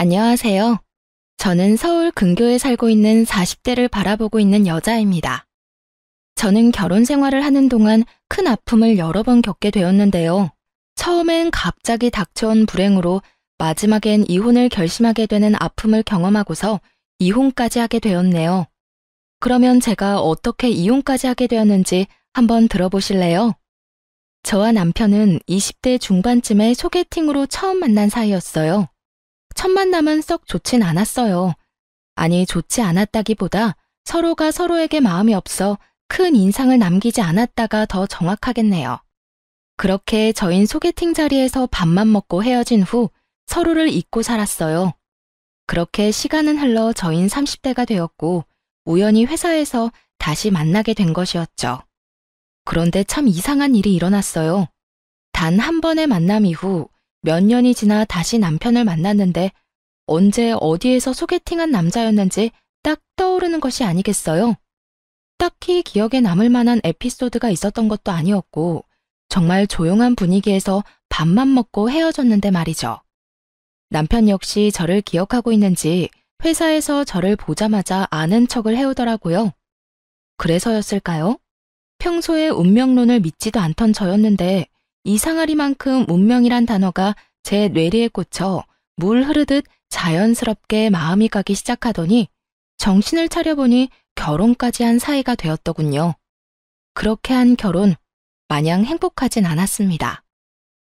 안녕하세요. 저는 서울 근교에 살고 있는 40대를 바라보고 있는 여자입니다. 저는 결혼 생활을 하는 동안 큰 아픔을 여러 번 겪게 되었는데요. 처음엔 갑자기 닥쳐온 불행으로 마지막엔 이혼을 결심하게 되는 아픔을 경험하고서 이혼까지 하게 되었네요. 그러면 제가 어떻게 이혼까지 하게 되었는지 한번 들어보실래요? 저와 남편은 20대 중반쯤에 소개팅으로 처음 만난 사이였어요. 첫 만남은 썩 좋진 않았어요. 아니, 좋지 않았다기보다 서로가 서로에게 마음이 없어 큰 인상을 남기지 않았다가 더 정확하겠네요. 그렇게 저흰 소개팅 자리에서 밥만 먹고 헤어진 후 서로를 잊고 살았어요. 그렇게 시간은 흘러 저흰 30대가 되었고 우연히 회사에서 다시 만나게 된 것이었죠. 그런데 참 이상한 일이 일어났어요. 단 한 번의 만남 이후 몇 년이 지나 다시 남편을 만났는데 언제 어디에서 소개팅한 남자였는지 딱 떠오르는 것이 아니겠어요? 딱히 기억에 남을 만한 에피소드가 있었던 것도 아니었고 정말 조용한 분위기에서 밥만 먹고 헤어졌는데 말이죠. 남편 역시 저를 기억하고 있는지 회사에서 저를 보자마자 아는 척을 해오더라고요. 그래서였을까요? 평소에 운명론을 믿지도 않던 저였는데 이상하리만큼 운명이란 단어가 제 뇌리에 꽂혀 물 흐르듯 자연스럽게 마음이 가기 시작하더니 정신을 차려보니 결혼까지 한 사이가 되었더군요. 그렇게 한 결혼, 마냥 행복하진 않았습니다.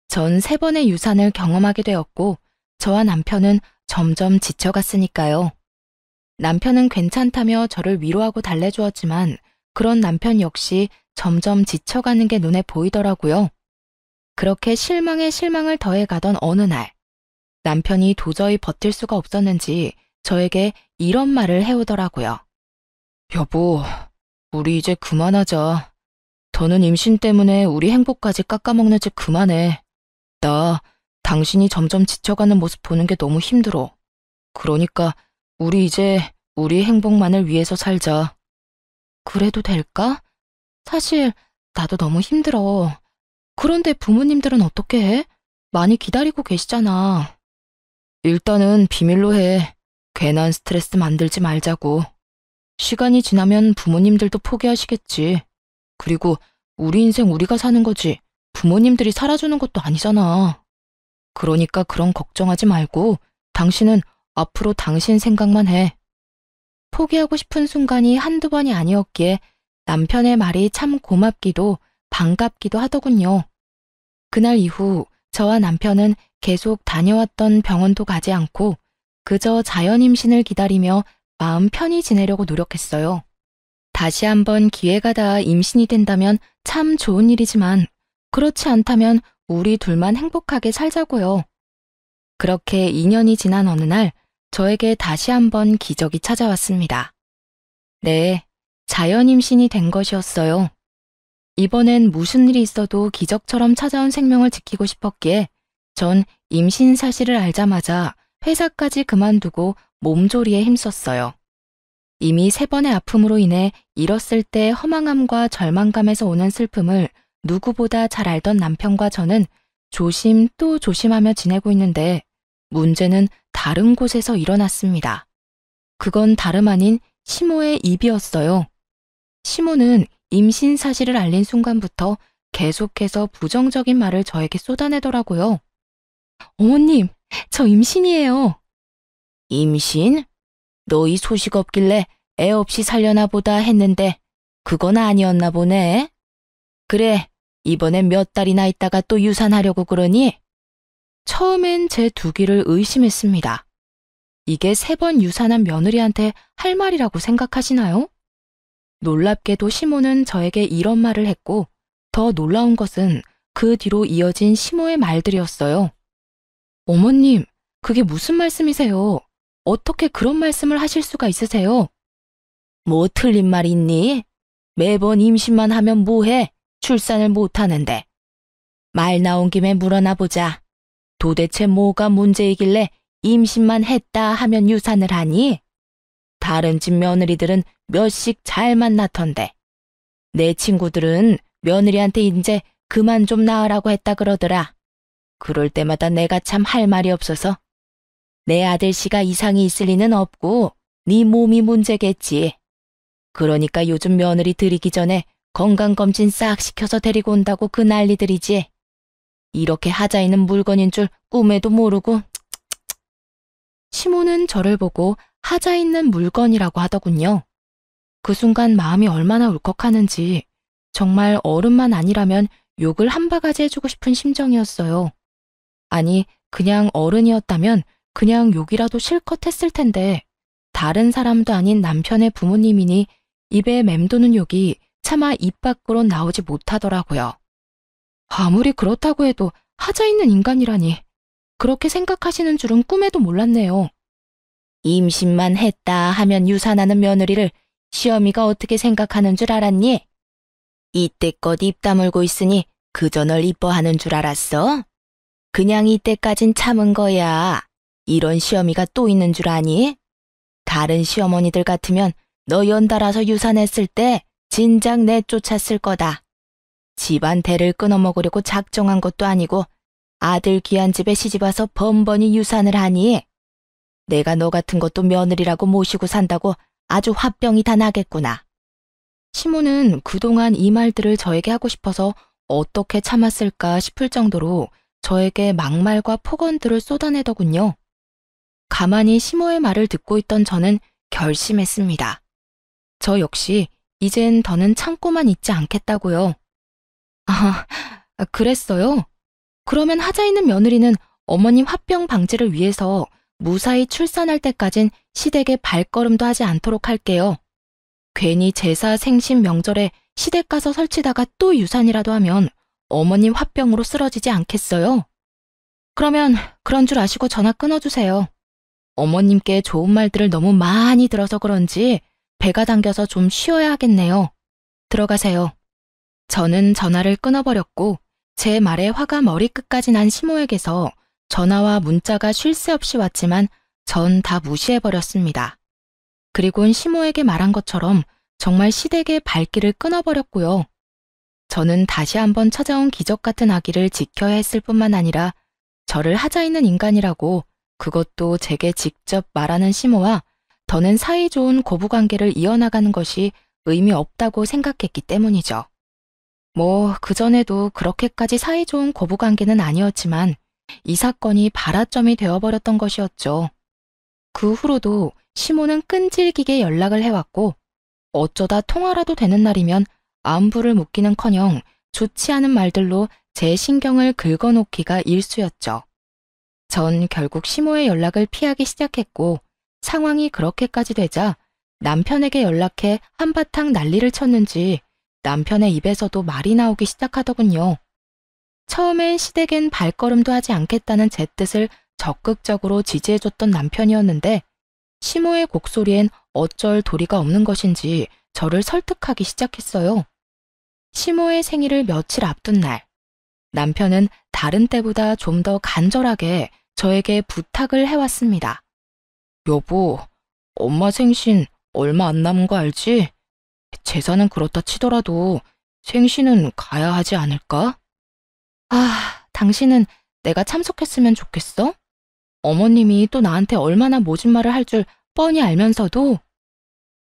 전 3번의 유산을 경험하게 되었고 저와 남편은 점점 지쳐갔으니까요. 남편은 괜찮다며 저를 위로하고 달래주었지만 그런 남편 역시 점점 지쳐가는 게 눈에 보이더라고요. 그렇게 실망에 실망을 더해가던 어느 날, 남편이 도저히 버틸 수가 없었는지 저에게 이런 말을 해오더라고요. 여보, 우리 이제 그만하자. 더는 임신 때문에 우리 행복까지 깎아먹는 짓 그만해. 나 당신이 점점 지쳐가는 모습 보는 게 너무 힘들어. 그러니까 우리 이제 우리 행복만을 위해서 살자. 그래도 될까? 사실 나도 너무 힘들어. 그런데 부모님들은 어떻게 해? 많이 기다리고 계시잖아. 일단은 비밀로 해. 괜한 스트레스 만들지 말자고. 시간이 지나면 부모님들도 포기하시겠지. 그리고 우리 인생 우리가 사는 거지. 부모님들이 살아주는 것도 아니잖아. 그러니까 그런 걱정하지 말고 당신은 앞으로 당신 생각만 해. 포기하고 싶은 순간이 한두 번이 아니었기에 남편의 말이 참 고맙기도 반갑기도 하더군요. 그날 이후 저와 남편은 계속 다녀왔던 병원도 가지 않고 그저 자연 임신을 기다리며 마음 편히 지내려고 노력했어요. 다시 한번 기회가 닿아 임신이 된다면 참 좋은 일이지만 그렇지 않다면 우리 둘만 행복하게 살자고요. 그렇게 2년이 지난 어느 날 저에게 다시 한번 기적이 찾아왔습니다. 네, 자연 임신이 된 것이었어요. 이번엔 무슨 일이 있어도 기적처럼 찾아온 생명을 지키고 싶었기에 전 임신 사실을 알자마자 회사까지 그만두고 몸조리에 힘썼어요. 이미 3번의 아픔으로 인해 잃었을 때 허망함과 절망감에서 오는 슬픔을 누구보다 잘 알던 남편과 저는 조심 또 조심하며 지내고 있는데 문제는 다른 곳에서 일어났습니다. 그건 다름 아닌 시모의 입이었어요. 시모는 임신 사실을 알린 순간부터 계속해서 부정적인 말을 저에게 쏟아내더라고요. 어머님, 저 임신이에요. 임신? 너 이 소식 없길래 애 없이 살려나 보다 했는데 그건 아니었나 보네. 그래, 이번엔 몇 달이나 있다가 또 유산하려고 그러니? 처음엔 제 두 귀를 의심했습니다. 이게 3번 유산한 며느리한테 할 말이라고 생각하시나요? 놀랍게도 시모는 저에게 이런 말을 했고 더 놀라운 것은 그 뒤로 이어진 시모의 말들이었어요. 어머님, 그게 무슨 말씀이세요? 어떻게 그런 말씀을 하실 수가 있으세요? 뭐 틀린 말 있니? 매번 임신만 하면 뭐해? 출산을 못하는데. 말 나온 김에 물어나 보자. 도대체 뭐가 문제이길래 임신만 했다 하면 유산을 하니? 다른 집 며느리들은 몇씩 잘 만났던데. 내 친구들은 며느리한테 이제 그만 좀 낳으라고 했다 그러더라. 그럴 때마다 내가 참 할 말이 없어서. 내 아들씨가 이상이 있을 리는 없고 네 몸이 문제겠지. 그러니까 요즘 며느리 들이기 전에 건강검진 싹 시켜서 데리고 온다고 그 난리들이지. 이렇게 하자 있는 물건인 줄 꿈에도 모르고. 시모는 저를 보고 하자 있는 물건이라고 하더군요. 그 순간 마음이 얼마나 울컥하는지 정말 어른만 아니라면 욕을 한 바가지 해주고 싶은 심정이었어요. 아니, 그냥 어른이었다면 그냥 욕이라도 실컷 했을 텐데 다른 사람도 아닌 남편의 부모님이니 입에 맴도는 욕이 차마 입 밖으로 나오지 못하더라고요. 아무리 그렇다고 해도 하자 있는 인간이라니 그렇게 생각하시는 줄은 꿈에도 몰랐네요. 임신만 했다 하면 유산하는 며느리를 시어미가 어떻게 생각하는 줄 알았니? 이때껏 입 다물고 있으니 그저 널 이뻐하는 줄 알았어? 그냥 이때까진 참은 거야. 이런 시어미가 또 있는 줄 아니? 다른 시어머니들 같으면 너 연달아서 유산했을 때 진작 내쫓았을 거다. 집안 대를 끊어먹으려고 작정한 것도 아니고 아들 귀한 집에 시집와서 번번이 유산을 하니? 내가 너 같은 것도 며느리라고 모시고 산다고 아주 화병이 다 나겠구나. 시모는 그동안 이 말들을 저에게 하고 싶어서 어떻게 참았을까 싶을 정도로 저에게 막말과 폭언들을 쏟아내더군요. 가만히 시모의 말을 듣고 있던 저는 결심했습니다. 저 역시 이젠 더는 참고만 있지 않겠다고요. 아, 그랬어요? 그러면 하자 있는 며느리는 어머님 화병 방지를 위해서 무사히 출산할 때까진 시댁에 발걸음도 하지 않도록 할게요. 괜히 제사 생신 명절에 시댁 가서 설치다가 또 유산이라도 하면 어머님 화병으로 쓰러지지 않겠어요? 그러면 그런 줄 아시고 전화 끊어주세요. 어머님께 좋은 말들을 너무 많이 들어서 그런지 배가 당겨서 좀 쉬어야 하겠네요. 들어가세요. 저는 전화를 끊어버렸고 제 말에 화가 머리끝까지 난 시모에게서 전화와 문자가 쉴 새 없이 왔지만 전 다 무시해버렸습니다. 그리곤 시모에게 말한 것처럼 정말 시댁의 발길을 끊어버렸고요. 저는 다시 한번 찾아온 기적 같은 아기를 지켜야 했을 뿐만 아니라 저를 하자 있는 인간이라고 그것도 제게 직접 말하는 시모와 더는 사이좋은 고부관계를 이어나가는 것이 의미 없다고 생각했기 때문이죠. 뭐 그전에도 그렇게까지 사이좋은 고부관계는 아니었지만 이 사건이 발화점이 되어버렸던 것이었죠. 그 후로도 시모는 끈질기게 연락을 해왔고 어쩌다 통화라도 되는 날이면 안부를 묻기는커녕 좋지 않은 말들로 제 신경을 긁어놓기가 일쑤였죠. 전 결국 시모의 연락을 피하기 시작했고 상황이 그렇게까지 되자 남편에게 연락해 한바탕 난리를 쳤는지 남편의 입에서도 말이 나오기 시작하더군요. 처음엔 시댁엔 발걸음도 하지 않겠다는 제 뜻을 적극적으로 지지해줬던 남편이었는데 시모의 곡소리엔 어쩔 도리가 없는 것인지 저를 설득하기 시작했어요. 시모의 생일을 며칠 앞둔 날, 남편은 다른 때보다 좀 더 간절하게 저에게 부탁을 해왔습니다. 여보, 엄마 생신 얼마 안 남은 거 알지? 제사는 그렇다 치더라도 생신은 가야 하지 않을까? 아, 당신은 내가 참석했으면 좋겠어? 어머님이 또 나한테 얼마나 모진 말을 할 줄 뻔히 알면서도?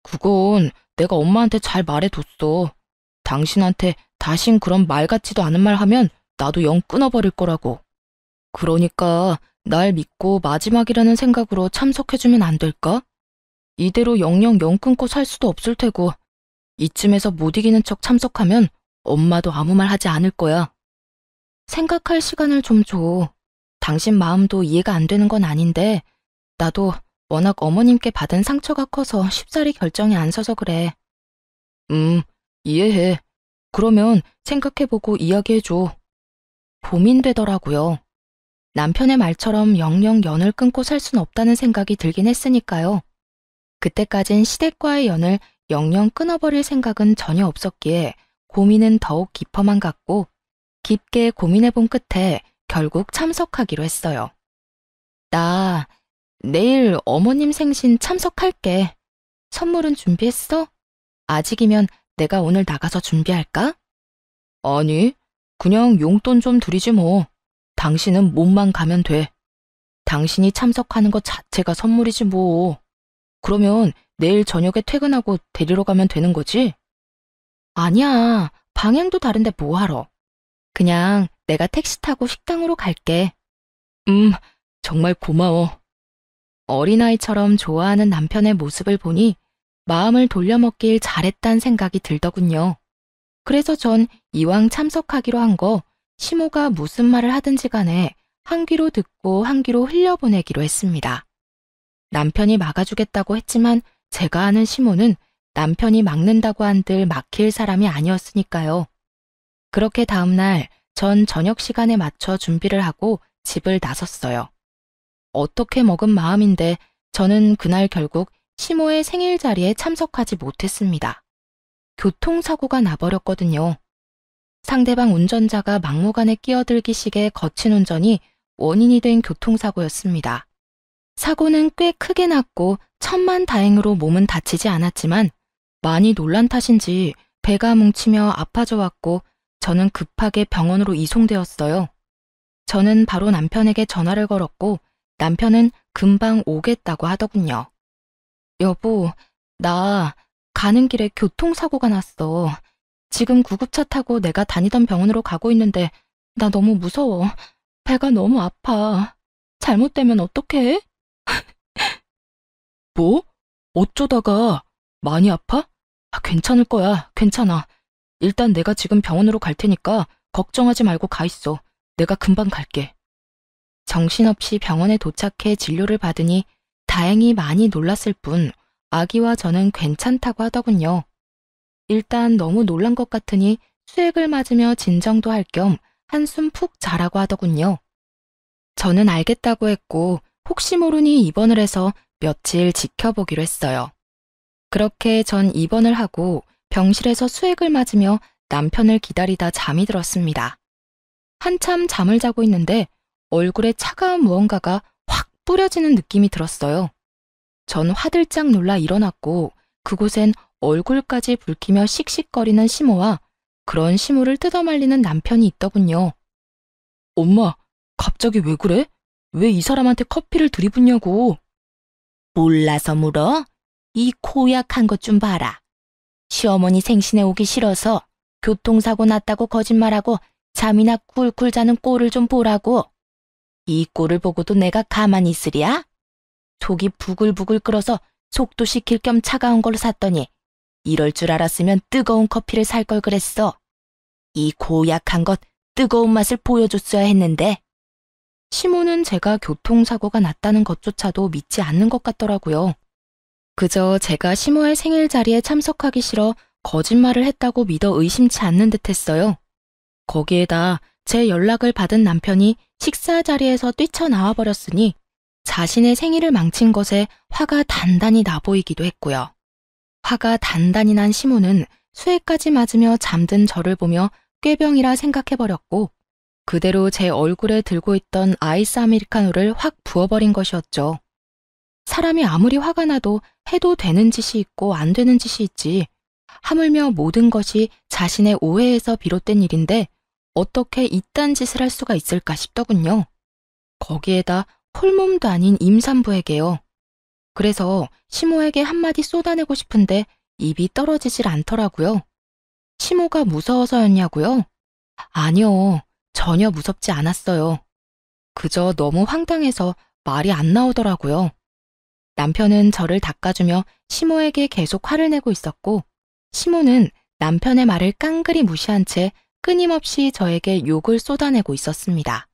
그건 내가 엄마한테 잘 말해뒀어. 당신한테 다신 그런 말 같지도 않은 말 하면 나도 영 끊어버릴 거라고. 그러니까 날 믿고 마지막이라는 생각으로 참석해주면 안 될까? 이대로 영영 영 끊고 살 수도 없을 테고 이쯤에서 못 이기는 척 참석하면 엄마도 아무 말 하지 않을 거야. 생각할 시간을 좀 줘. 당신 마음도 이해가 안 되는 건 아닌데 나도 워낙 어머님께 받은 상처가 커서 쉽사리 결정이 안 서서 그래. 이해해. 그러면 생각해보고 이야기해줘. 고민되더라고요. 남편의 말처럼 영영 연을 끊고 살 순 없다는 생각이 들긴 했으니까요. 그때까진 시댁과의 연을 영영 끊어버릴 생각은 전혀 없었기에 고민은 더욱 깊어만 갔고 깊게 고민해본 끝에 결국 참석하기로 했어요. 나 내일 어머님 생신 참석할게. 선물은 준비했어? 아직이면 내가 오늘 나가서 준비할까? 아니, 그냥 용돈 좀 드리지 뭐. 당신은 몸만 가면 돼. 당신이 참석하는 것 자체가 선물이지 뭐. 그러면 내일 저녁에 퇴근하고 데리러 가면 되는 거지? 아니야. 방향도 다른데 뭐하러. 그냥 내가 택시 타고 식당으로 갈게. 정말 고마워. 어린아이처럼 좋아하는 남편의 모습을 보니 마음을 돌려먹길 잘했단 생각이 들더군요. 그래서 전 이왕 참석하기로 한 거 시모가 무슨 말을 하든지 간에 한 귀로 듣고 한 귀로 흘려보내기로 했습니다. 남편이 막아주겠다고 했지만 제가 아는 시모는 남편이 막는다고 한들 막힐 사람이 아니었으니까요. 그렇게 다음날 전 저녁 시간에 맞춰 준비를 하고 집을 나섰어요. 어떻게 먹은 마음인데 저는 그날 결국 시모의 생일 자리에 참석하지 못했습니다. 교통사고가 나버렸거든요. 상대방 운전자가 막무가내 끼어들기식의 거친 운전이 원인이 된 교통사고였습니다. 사고는 꽤 크게 났고 천만다행으로 몸은 다치지 않았지만 많이 놀란 탓인지 배가 뭉치며 아파져 왔고 저는 급하게 병원으로 이송되었어요. 저는 바로 남편에게 전화를 걸었고 남편은 금방 오겠다고 하더군요. 여보, 나 가는 길에 교통사고가 났어. 지금 구급차 타고 내가 다니던 병원으로 가고 있는데 나 너무 무서워. 배가 너무 아파. 잘못되면 어떡해? 뭐? 어쩌다가 많이 아파? 괜찮을 거야. 괜찮아. 일단 내가 지금 병원으로 갈 테니까 걱정하지 말고 가 있어. 내가 금방 갈게. 정신없이 병원에 도착해 진료를 받으니 다행히 많이 놀랐을 뿐 아기와 저는 괜찮다고 하더군요. 일단 너무 놀란 것 같으니 수액을 맞으며 진정도 할 겸 한숨 푹 자라고 하더군요. 저는 알겠다고 했고 혹시 모르니 입원을 해서 며칠 지켜보기로 했어요. 그렇게 전 입원을 하고 병실에서 수액을 맞으며 남편을 기다리다 잠이 들었습니다. 한참 잠을 자고 있는데 얼굴에 차가운 무언가가 확 뿌려지는 느낌이 들었어요. 전 화들짝 놀라 일어났고 그곳엔 얼굴까지 붉히며 씩씩거리는 시모와 그런 시모를 뜯어말리는 남편이 있더군요. 엄마, 갑자기 왜 그래? 왜 이 사람한테 커피를 들이붓냐고. 몰라서 물어? 이 고약한 것 좀 봐라. 시어머니 생신에 오기 싫어서 교통사고 났다고 거짓말하고 잠이나 꿀꿀 자는 꼴을 좀 보라고. 이 꼴을 보고도 내가 가만히 있으랴? 속이 부글부글 끓어서 속도 식힐 겸 차가운 걸로 샀더니 이럴 줄 알았으면 뜨거운 커피를 살 걸 그랬어. 이 고약한 것 뜨거운 맛을 보여줬어야 했는데. 시모는 제가 교통사고가 났다는 것조차도 믿지 않는 것 같더라고요. 그저 제가 시모의 생일 자리에 참석하기 싫어 거짓말을 했다고 믿어 의심치 않는 듯 했어요. 거기에다 제 연락을 받은 남편이 식사 자리에서 뛰쳐나와 버렸으니 자신의 생일을 망친 것에 화가 단단히 나 보이기도 했고요. 화가 단단히 난 시모는 수액까지 맞으며 잠든 저를 보며 꾀병이라 생각해버렸고 그대로 제 얼굴에 들고 있던 아이스 아메리카노를 확 부어버린 것이었죠. 사람이 아무리 화가 나도 해도 되는 짓이 있고 안 되는 짓이 있지. 하물며 모든 것이 자신의 오해에서 비롯된 일인데 어떻게 이딴 짓을 할 수가 있을까 싶더군요. 거기에다 홀몸도 아닌 임산부에게요. 그래서 시모에게 한마디 쏟아내고 싶은데 입이 떨어지질 않더라고요. 시모가 무서워서였냐고요? 아니요, 전혀 무섭지 않았어요. 그저 너무 황당해서 말이 안 나오더라고요. 남편은 저를 닦아주며 시모에게 계속 화를 내고 있었고 시모는 남편의 말을 깡그리 무시한 채 끊임없이 저에게 욕을 쏟아내고 있었습니다.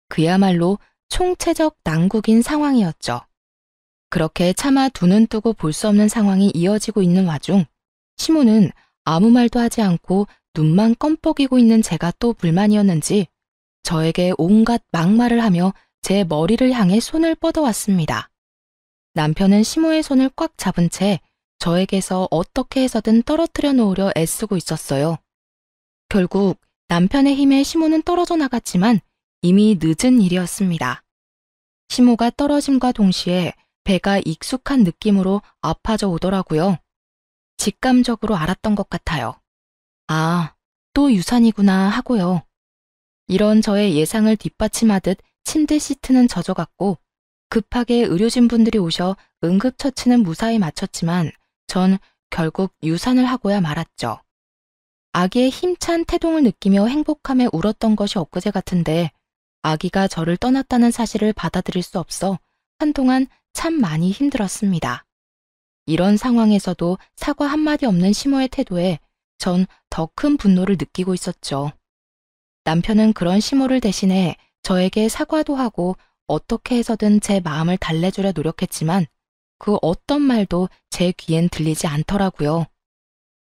그야말로 총체적 난국인 상황이었죠. 그렇게 차마 두 눈 뜨고 볼 수 없는 상황이 이어지고 있는 와중 시모는 아무 말도 하지 않고 눈만 껌뻑이고 있는 제가 또 불만이었는지 저에게 온갖 막말을 하며 제 머리를 향해 손을 뻗어왔습니다. 남편은 시모의 손을 꽉 잡은 채 저에게서 어떻게 해서든 떨어뜨려 놓으려 애쓰고 있었어요. 결국 남편의 힘에 시모는 떨어져 나갔지만 이미 늦은 일이었습니다. 시모가 떨어짐과 동시에 배가 익숙한 느낌으로 아파져 오더라고요. 직감적으로 알았던 것 같아요. 아, 또 유산이구나 하고요. 이런 저의 예상을 뒷받침하듯 침대 시트는 젖어갔고 급하게 의료진 분들이 오셔 응급처치는 무사히 마쳤지만 전 결국 유산을 하고야 말았죠. 아기의 힘찬 태동을 느끼며 행복함에 울었던 것이 엊그제 같은데 아기가 저를 떠났다는 사실을 받아들일 수 없어 한동안 참 많이 힘들었습니다. 이런 상황에서도 사과 한마디 없는 시모의 태도에 전 더 큰 분노를 느끼고 있었죠. 남편은 그런 시모를 대신해 저에게 사과도 하고 어떻게 해서든 제 마음을 달래주려 노력했지만 그 어떤 말도 제 귀엔 들리지 않더라고요.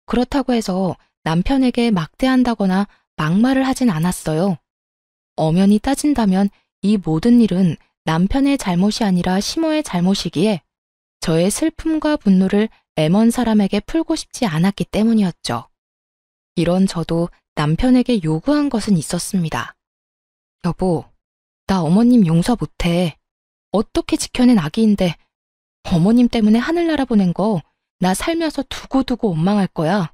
그렇다고 해서 남편에게 막대한다거나 막말을 하진 않았어요. 엄연히 따진다면 이 모든 일은 남편의 잘못이 아니라 시모의 잘못이기에 저의 슬픔과 분노를 M1 사람에게 풀고 싶지 않았기 때문이었죠. 이런 저도 남편에게 요구한 것은 있었습니다. 여보, 나 어머님 용서 못해. 어떻게 지켜낸 아기인데 어머님 때문에 하늘나라 보낸 거 나 살면서 두고두고 원망할 거야.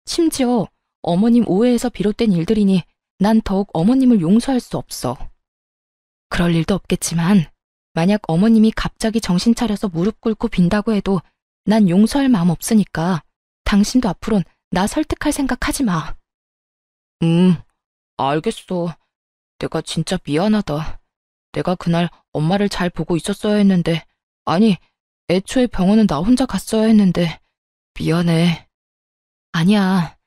심지어 어머님 오해에서 비롯된 일들이니 난 더욱 어머님을 용서할 수 없어. 그럴 일도 없겠지만 만약 어머님이 갑자기 정신 차려서 무릎 꿇고 빈다고 해도 난 용서할 마음 없으니까 당신도 앞으론 나 설득할 생각 하지 마. 알겠어. 내가 진짜 미안하다. 내가 그날 엄마를 잘 보고 있었어야 했는데, 아니, 애초에 병원은 나 혼자 갔어야 했는데, 미안해. 아니야.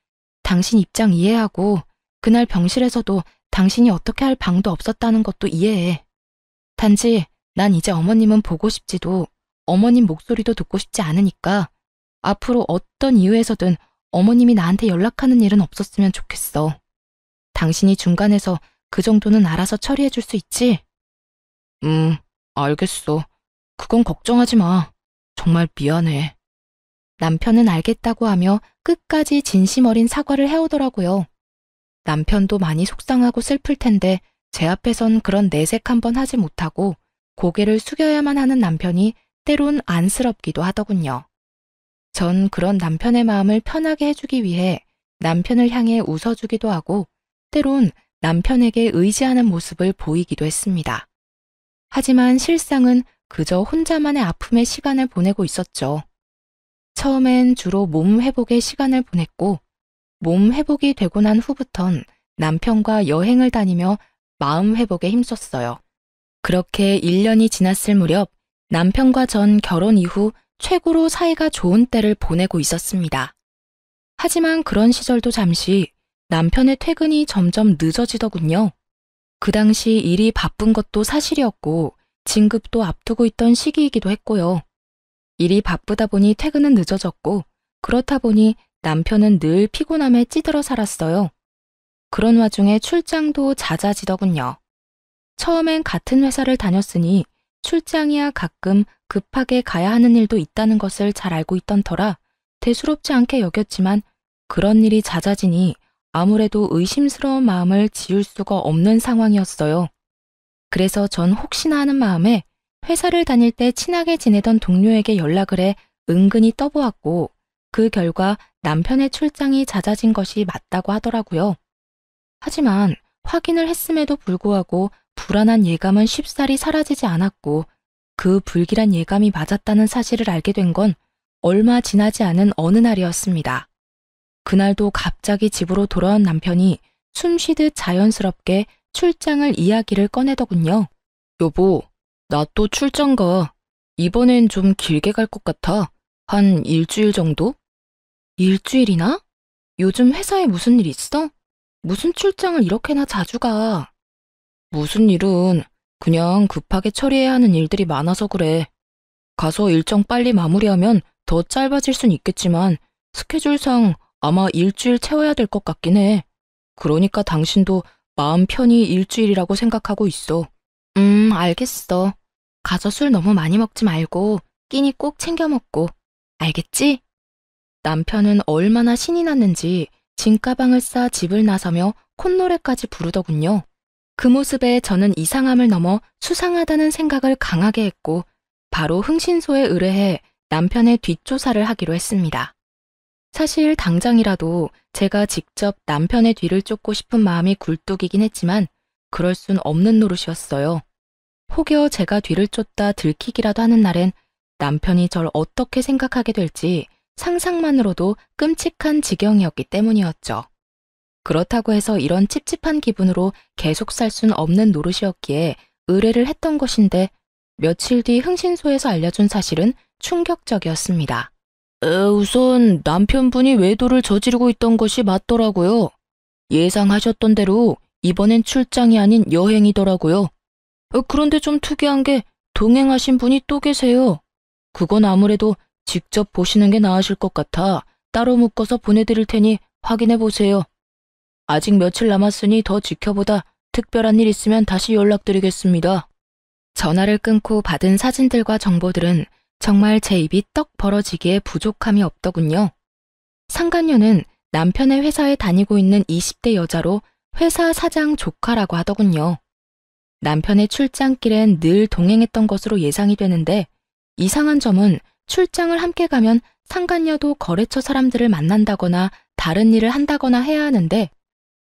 당신 입장 이해하고, 그날 병실에서도 당신이 어떻게 할 방도 없었다는 것도 이해해. 단지 난 이제 어머님은 보고 싶지도, 어머님 목소리도 듣고 싶지 않으니까, 앞으로 어떤 이유에서든 어머님이 나한테 연락하는 일은 없었으면 좋겠어. 당신이 중간에서 그 정도는 알아서 처리해 줄 수 있지? 알겠어. 그건 걱정하지 마. 정말 미안해. 남편은 알겠다고 하며 끝까지 진심 어린 사과를 해오더라고요. 남편도 많이 속상하고 슬플 텐데 제 앞에선 그런 내색 한번 하지 못하고 고개를 숙여야만 하는 남편이 때론 안쓰럽기도 하더군요. 전 그런 남편의 마음을 편하게 해주기 위해 남편을 향해 웃어주기도 하고 때론 남편에게 의지하는 모습을 보이기도 했습니다. 하지만 실상은 그저 혼자만의 아픔의 시간을 보내고 있었죠. 처음엔 주로 몸 회복의 시간을 보냈고 몸 회복이 되고 난 후부턴 남편과 여행을 다니며 마음 회복에 힘썼어요. 그렇게 1년이 지났을 무렵 남편과 전 결혼 이후 최고로 사이가 좋은 때를 보내고 있었습니다. 하지만 그런 시절도 잠시 남편의 퇴근이 점점 늦어지더군요. 그 당시 일이 바쁜 것도 사실이었고 진급도 앞두고 있던 시기이기도 했고요. 일이 바쁘다 보니 퇴근은 늦어졌고 그렇다 보니 남편은 늘 피곤함에 찌들어 살았어요. 그런 와중에 출장도 잦아지더군요. 처음엔 같은 회사를 다녔으니 출장이야 가끔 급하게 가야 하는 일도 있다는 것을 잘 알고 있던 터라 대수롭지 않게 여겼지만 그런 일이 잦아지니 아무래도 의심스러운 마음을 지울 수가 없는 상황이었어요. 그래서 전 혹시나 하는 마음에 회사를 다닐 때 친하게 지내던 동료에게 연락을 해 은근히 떠보았고 그 결과 남편의 출장이 잦아진 것이 맞다고 하더라고요. 하지만 확인을 했음에도 불구하고 불안한 예감은 쉽사리 사라지지 않았고 그 불길한 예감이 맞았다는 사실을 알게 된 건 얼마 지나지 않은 어느 날이었습니다. 그날도 갑자기 집으로 돌아온 남편이 숨쉬듯 자연스럽게 출장을 이야기를 꺼내더군요. 여보, 나 또 출장 가. 이번엔 좀 길게 갈 것 같아. 한 일주일 정도? 일주일이나? 요즘 회사에 무슨 일 있어? 무슨 출장을 이렇게나 자주 가? 무슨 일은 그냥 급하게 처리해야 하는 일들이 많아서 그래. 가서 일정 빨리 마무리하면 더 짧아질 순 있겠지만 스케줄상 아마 일주일 채워야 될 것 같긴 해. 그러니까 당신도 마음 편히 일주일이라고 생각하고 있어. 알겠어. 가서 술 너무 많이 먹지 말고 끼니 꼭 챙겨 먹고. 알겠지? 남편은 얼마나 신이 났는지 짐가방을 싸 집을 나서며 콧노래까지 부르더군요. 그 모습에 저는 이상함을 넘어 수상하다는 생각을 강하게 했고 바로 흥신소에 의뢰해 남편의 뒷조사를 하기로 했습니다. 사실 당장이라도 제가 직접 남편의 뒤를 쫓고 싶은 마음이 굴뚝이긴 했지만 그럴 순 없는 노릇이었어요. 혹여 제가 뒤를 쫓다 들키기라도 하는 날엔 남편이 절 어떻게 생각하게 될지 상상만으로도 끔찍한 지경이었기 때문이었죠. 그렇다고 해서 이런 찝찝한 기분으로 계속 살 순 없는 노릇이었기에 의뢰를 했던 것인데 며칠 뒤 흥신소에서 알려준 사실은 충격적이었습니다. 우선 남편분이 외도를 저지르고 있던 것이 맞더라고요. 예상하셨던 대로 이번엔 출장이 아닌 여행이더라고요. 그런데 좀 특이한 게 동행하신 분이 또 계세요. 그건 아무래도 직접 보시는 게 나으실 것 같아 따로 묶어서 보내드릴 테니 확인해 보세요. 아직 며칠 남았으니 더 지켜보다 특별한 일 있으면 다시 연락드리겠습니다. 전화를 끊고 받은 사진들과 정보들은 정말 제 입이 떡 벌어지기에 부족함이 없더군요. 상간녀는 남편의 회사에 다니고 있는 20대 여자로 회사 사장 조카라고 하더군요. 남편의 출장길엔 늘 동행했던 것으로 예상이 되는데 이상한 점은 출장을 함께 가면 상간녀도 거래처 사람들을 만난다거나 다른 일을 한다거나 해야 하는데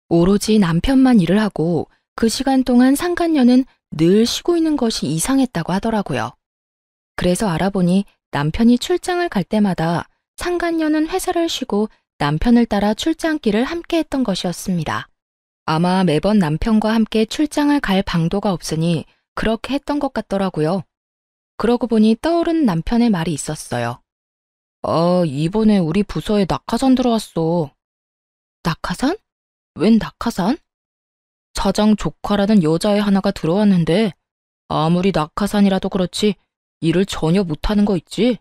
오로지 남편만 일을 하고 그 시간 동안 상간녀는 늘 쉬고 있는 것이 이상했다고 하더라고요. 그래서 알아보니 남편이 출장을 갈 때마다 상간녀는 회사를 쉬고 남편을 따라 출장길을 함께 했던 것이었습니다. 아마 매번 남편과 함께 출장을 갈 방도가 없으니 그렇게 했던 것 같더라고요. 그러고 보니 떠오른 남편의 말이 있었어요. 이번에 우리 부서에 낙하산 들어왔어. 낙하산? 웬 낙하산? 사장 조카라는 여자애 하나가 들어왔는데 아무리 낙하산이라도 그렇지 일을 전혀 못하는 거 있지?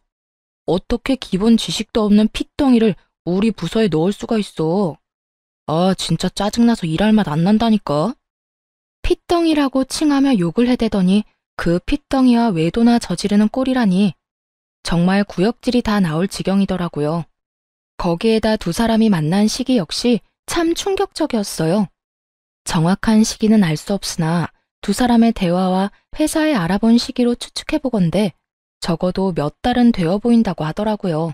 어떻게 기본 지식도 없는 핏덩이를 우리 부서에 넣을 수가 있어. 진짜 짜증나서 일할 맛 안 난다니까. 핏덩이라고 칭하며 욕을 해대더니 그 핏덩이와 외도나 저지르는 꼴이라니 정말 구역질이 다 나올 지경이더라고요. 거기에다 두 사람이 만난 시기 역시 참 충격적이었어요. 정확한 시기는 알 수 없으나 두 사람의 대화와 회사에 알아본 시기로 추측해보건대 적어도 몇 달은 되어 보인다고 하더라고요.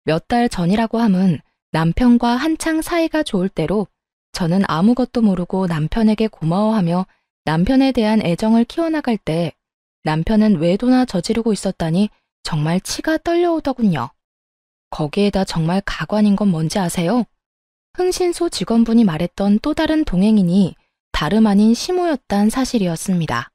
몇 달 전이라고 함은 남편과 한창 사이가 좋을 때로 저는 아무것도 모르고 남편에게 고마워하며 남편에 대한 애정을 키워나갈 때 남편은 외도나 저지르고 있었다니 정말 치가 떨려오더군요. 거기에다 정말 가관인 건 뭔지 아세요? 흥신소 직원분이 말했던 또 다른 동행인이 다름 아닌 시모였단 사실이었습니다.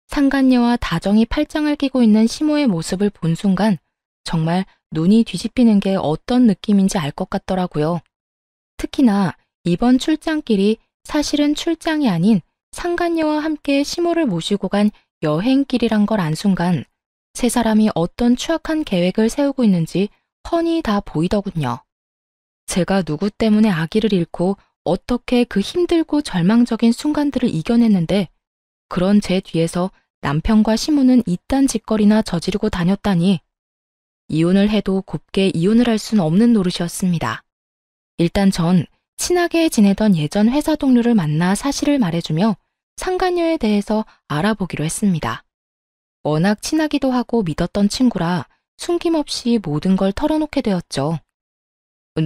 상간녀와 다정히 팔짱을 끼고 있는 시모의 모습을 본 순간 정말 눈이 뒤집히는 게 어떤 느낌인지 알 것 같더라고요. 특히나 이번 출장길이 사실은 출장이 아닌 상간녀와 함께 시모를 모시고 간 여행길이란 걸 안 순간 세 사람이 어떤 추악한 계획을 세우고 있는지 훤히 다 보이더군요. 제가 누구 때문에 아기를 잃고 어떻게 그 힘들고 절망적인 순간들을 이겨냈는데 그런 제 뒤에서 남편과 시모는 이딴 짓거리나 저지르고 다녔다니 이혼을 해도 곱게 이혼을 할 수는 없는 노릇이었습니다. 일단 전 친하게 지내던 예전 회사 동료를 만나 사실을 말해주며 상간녀에 대해서 알아보기로 했습니다. 워낙 친하기도 하고 믿었던 친구라 숨김없이 모든 걸 털어놓게 되었죠.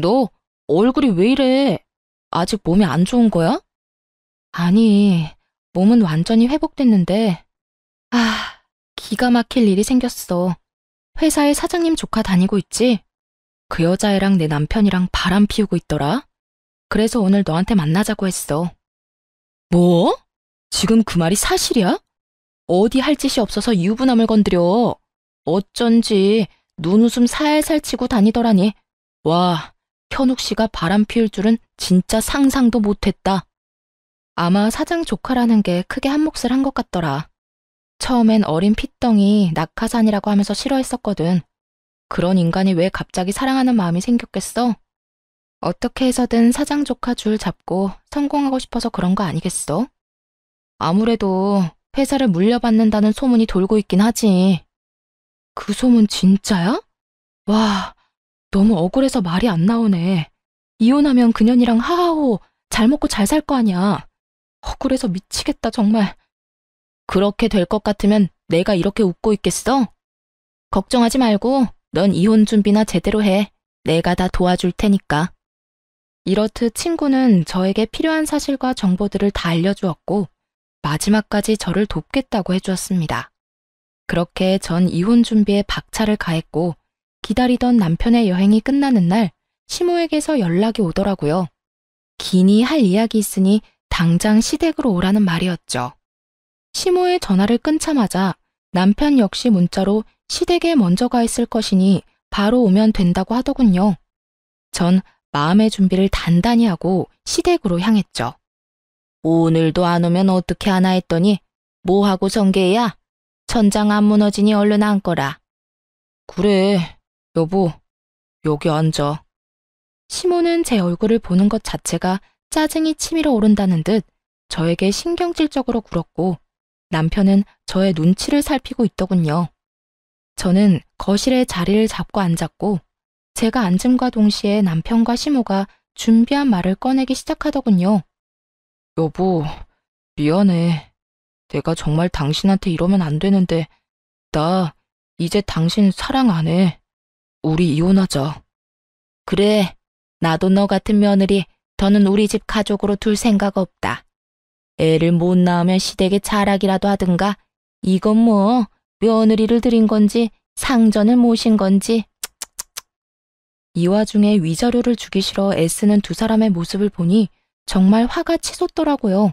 너 얼굴이 왜 이래? 아직 몸이 안 좋은 거야? 아니, 몸은 완전히 회복됐는데 기가 막힐 일이 생겼어. 회사에 사장님 조카 다니고 있지? 그 여자애랑 내 남편이랑 바람 피우고 있더라. 그래서 오늘 너한테 만나자고 했어. 뭐? 지금 그 말이 사실이야? 어디 할 짓이 없어서 유부남을 건드려. 어쩐지 눈웃음 살살 치고 다니더라니. 와, 현욱 씨가 바람 피울 줄은 진짜 상상도 못했다. 아마 사장 조카라는 게 크게 한몫을 한 것 같더라. 처음엔 어린 핏덩이 낙하산이라고 하면서 싫어했었거든. 그런 인간이 왜 갑자기 사랑하는 마음이 생겼겠어? 어떻게 해서든 사장 조카 줄 잡고 성공하고 싶어서 그런 거 아니겠어? 아무래도 회사를 물려받는다는 소문이 돌고 있긴 하지. 그 소문 진짜야? 와, 너무 억울해서 말이 안 나오네. 이혼하면 그년이랑 하하호 잘 먹고 잘 살 거 아니야. 억울해서 미치겠다 정말. 그렇게 될 것 같으면 내가 이렇게 웃고 있겠어? 걱정하지 말고 넌 이혼 준비나 제대로 해. 내가 다 도와줄 테니까. 이렇듯 친구는 저에게 필요한 사실과 정보들을 다 알려주었고 마지막까지 저를 돕겠다고 해주었습니다. 그렇게 전 이혼 준비에 박차를 가했고 기다리던 남편의 여행이 끝나는 날 시모에게서 연락이 오더라고요. 기니 할 이야기 있으니 당장 시댁으로 오라는 말이었죠. 시모의 전화를 끊자마자 남편 역시 문자로 시댁에 먼저 가 있을 것이니 바로 오면 된다고 하더군요. 전 마음의 준비를 단단히 하고 시댁으로 향했죠. 오늘도 안 오면 어떻게 하나 했더니 뭐하고 성게야? 천장 안 무너지니 얼른 앉거라. 그래, 여보, 여기 앉아. 시모는 제 얼굴을 보는 것 자체가 짜증이 치밀어 오른다는 듯 저에게 신경질적으로 굴었고 남편은 저의 눈치를 살피고 있더군요. 저는 거실에 자리를 잡고 앉았고 제가 앉음과 동시에 남편과 시모가 준비한 말을 꺼내기 시작하더군요. 여보, 미안해. 내가 정말 당신한테 이러면 안 되는데 나 이제 당신 사랑 안 해. 우리 이혼하자. 그래, 나도 너 같은 며느리 더는 우리 집 가족으로 둘 생각 없다. 애를 못 낳으면 시댁에 자락이라도 하든가. 이건 뭐 며느리를 들인 건지 상전을 모신 건지. 이 와중에 위자료를 주기 싫어 애쓰는 두 사람의 모습을 보니 정말 화가 치솟더라고요.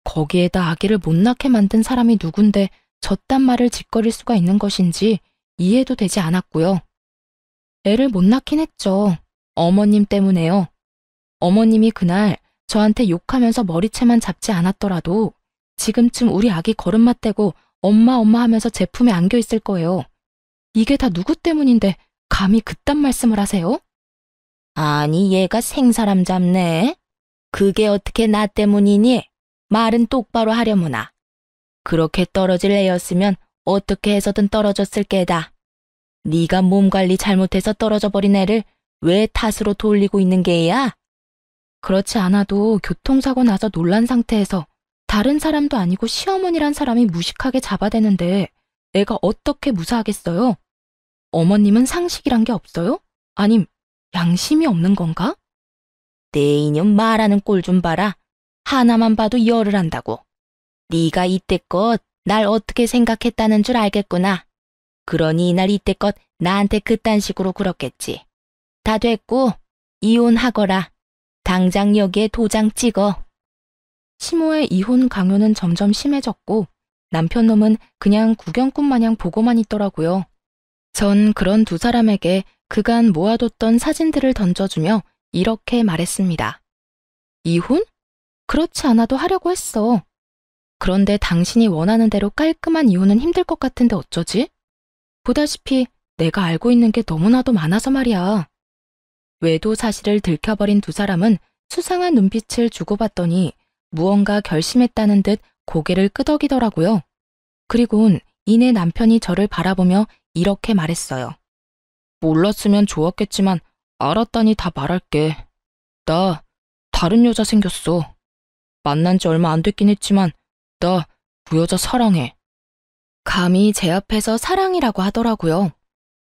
거기에다 아기를 못 낳게 만든 사람이 누군데 저딴 말을 짓거릴 수가 있는 것인지 이해도 되지 않았고요. 애를 못 낳긴 했죠. 어머님 때문에요. 어머님이 그날 저한테 욕하면서 머리채만 잡지 않았더라도 지금쯤 우리 아기 걸음마 떼고 엄마 하면서 제 품에 안겨 있을 거예요. 이게 다 누구 때문인데 감히 그딴 말씀을 하세요? 아니, 얘가 생사람 잡네. 그게 어떻게 나 때문이니? 말은 똑바로 하려무나. 그렇게 떨어질 애였으면 어떻게 해서든 떨어졌을 게다. 네가 몸 관리 잘못해서 떨어져 버린 애를 왜 탓으로 돌리고 있는 게야? 그렇지 않아도 교통사고 나서 놀란 상태에서 다른 사람도 아니고 시어머니란 사람이 무식하게 잡아대는데 애가 어떻게 무사하겠어요? 어머님은 상식이란 게 없어요? 아님 양심이 없는 건가? 내 이년 말하는 꼴 좀 봐라. 하나만 봐도 열을 한다고. 네가 이때껏 날 어떻게 생각했다는 줄 알겠구나. 그러니 이날 이때껏 나한테 그딴 식으로 굴었겠지. 다 됐고 이혼하거라. 당장 여기에 도장 찍어. 시모의 이혼 강요는 점점 심해졌고 남편 놈은 그냥 구경꾼 마냥 보고만 있더라고요. 전 그런 두 사람에게 그간 모아뒀던 사진들을 던져주며 이렇게 말했습니다. 이혼? 그렇지 않아도 하려고 했어. 그런데 당신이 원하는 대로 깔끔한 이혼은 힘들 것 같은데 어쩌지? 보다시피 내가 알고 있는 게 너무나도 많아서 말이야. 외도 사실을 들켜버린 두 사람은 수상한 눈빛을 주고받더니 무언가 결심했다는 듯 고개를 끄덕이더라고요. 그리곤 이내 남편이 저를 바라보며 이렇게 말했어요. 몰랐으면 좋았겠지만 알았다니 다 말할게. 나 다른 여자 생겼어. 만난 지 얼마 안 됐긴 했지만 나 그 여자 사랑해. 감히 제 앞에서 사랑이라고 하더라고요.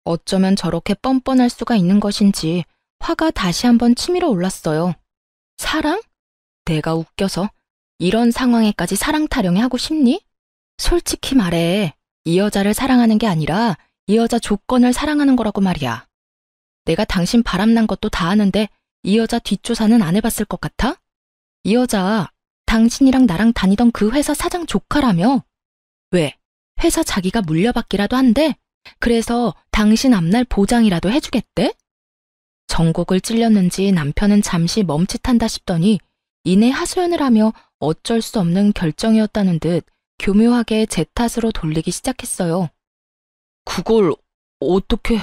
어쩌면 저렇게 뻔뻔할 수가 있는 것인지 화가 다시 한번 치밀어 올랐어요. 사랑? 내가 웃겨서 이런 상황에까지 사랑 타령이 하고 싶니? 솔직히 말해. 이 여자를 사랑하는 게 아니라 이 여자 조건을 사랑하는 거라고 말이야. 내가 당신 바람난 것도 다 아는데 이 여자 뒷조사는 안 해봤을 것 같아? 이 여자 당신이랑 나랑 다니던 그 회사 사장 조카라며? 왜? 회사 자기가 물려받기라도 한대? 그래서 당신 앞날 보장이라도 해주겠대? 전곡을 찔렸는지 남편은 잠시 멈칫한다 싶더니 이내 하소연을 하며 어쩔 수 없는 결정이었다는 듯 교묘하게 제 탓으로 돌리기 시작했어요. 그걸 어떻게...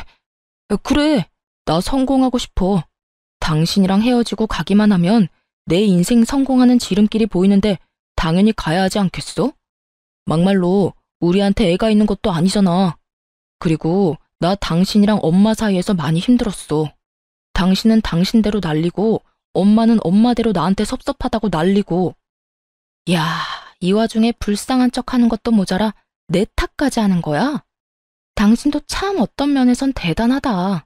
그래, 나 성공하고 싶어. 당신이랑 헤어지고 가기만 하면 내 인생 성공하는 지름길이 보이는데 당연히 가야 하지 않겠어? 막말로 우리한테 애가 있는 것도 아니잖아. 그리고 나 당신이랑 엄마 사이에서 많이 힘들었어. 당신은 당신대로 난리고 엄마는 엄마대로 나한테 섭섭하다고 난리고. 야, 이 와중에 불쌍한 척하는 것도 모자라 내 탓까지 하는 거야? 당신도 참 어떤 면에선 대단하다.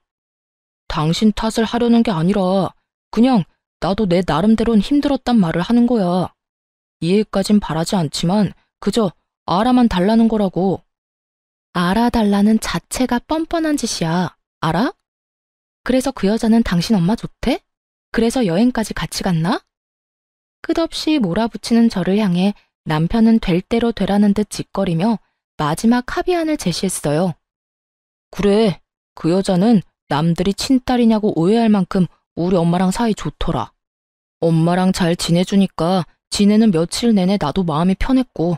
당신 탓을 하려는 게 아니라 그냥 나도 내 나름대로는 힘들었단 말을 하는 거야. 이해까진 바라지 않지만 그저 알아만 달라는 거라고. 알아달라는 자체가 뻔뻔한 짓이야. 알아? 그래서 그 여자는 당신 엄마 좋대? 그래서 여행까지 같이 갔나? 끝없이 몰아붙이는 저를 향해 남편은 될 대로 되라는 듯 짓거리며 마지막 합의안을 제시했어요. 그래, 그 여자는 남들이 친딸이냐고 오해할 만큼 우리 엄마랑 사이 좋더라. 엄마랑 잘 지내주니까 지내는 며칠 내내 나도 마음이 편했고.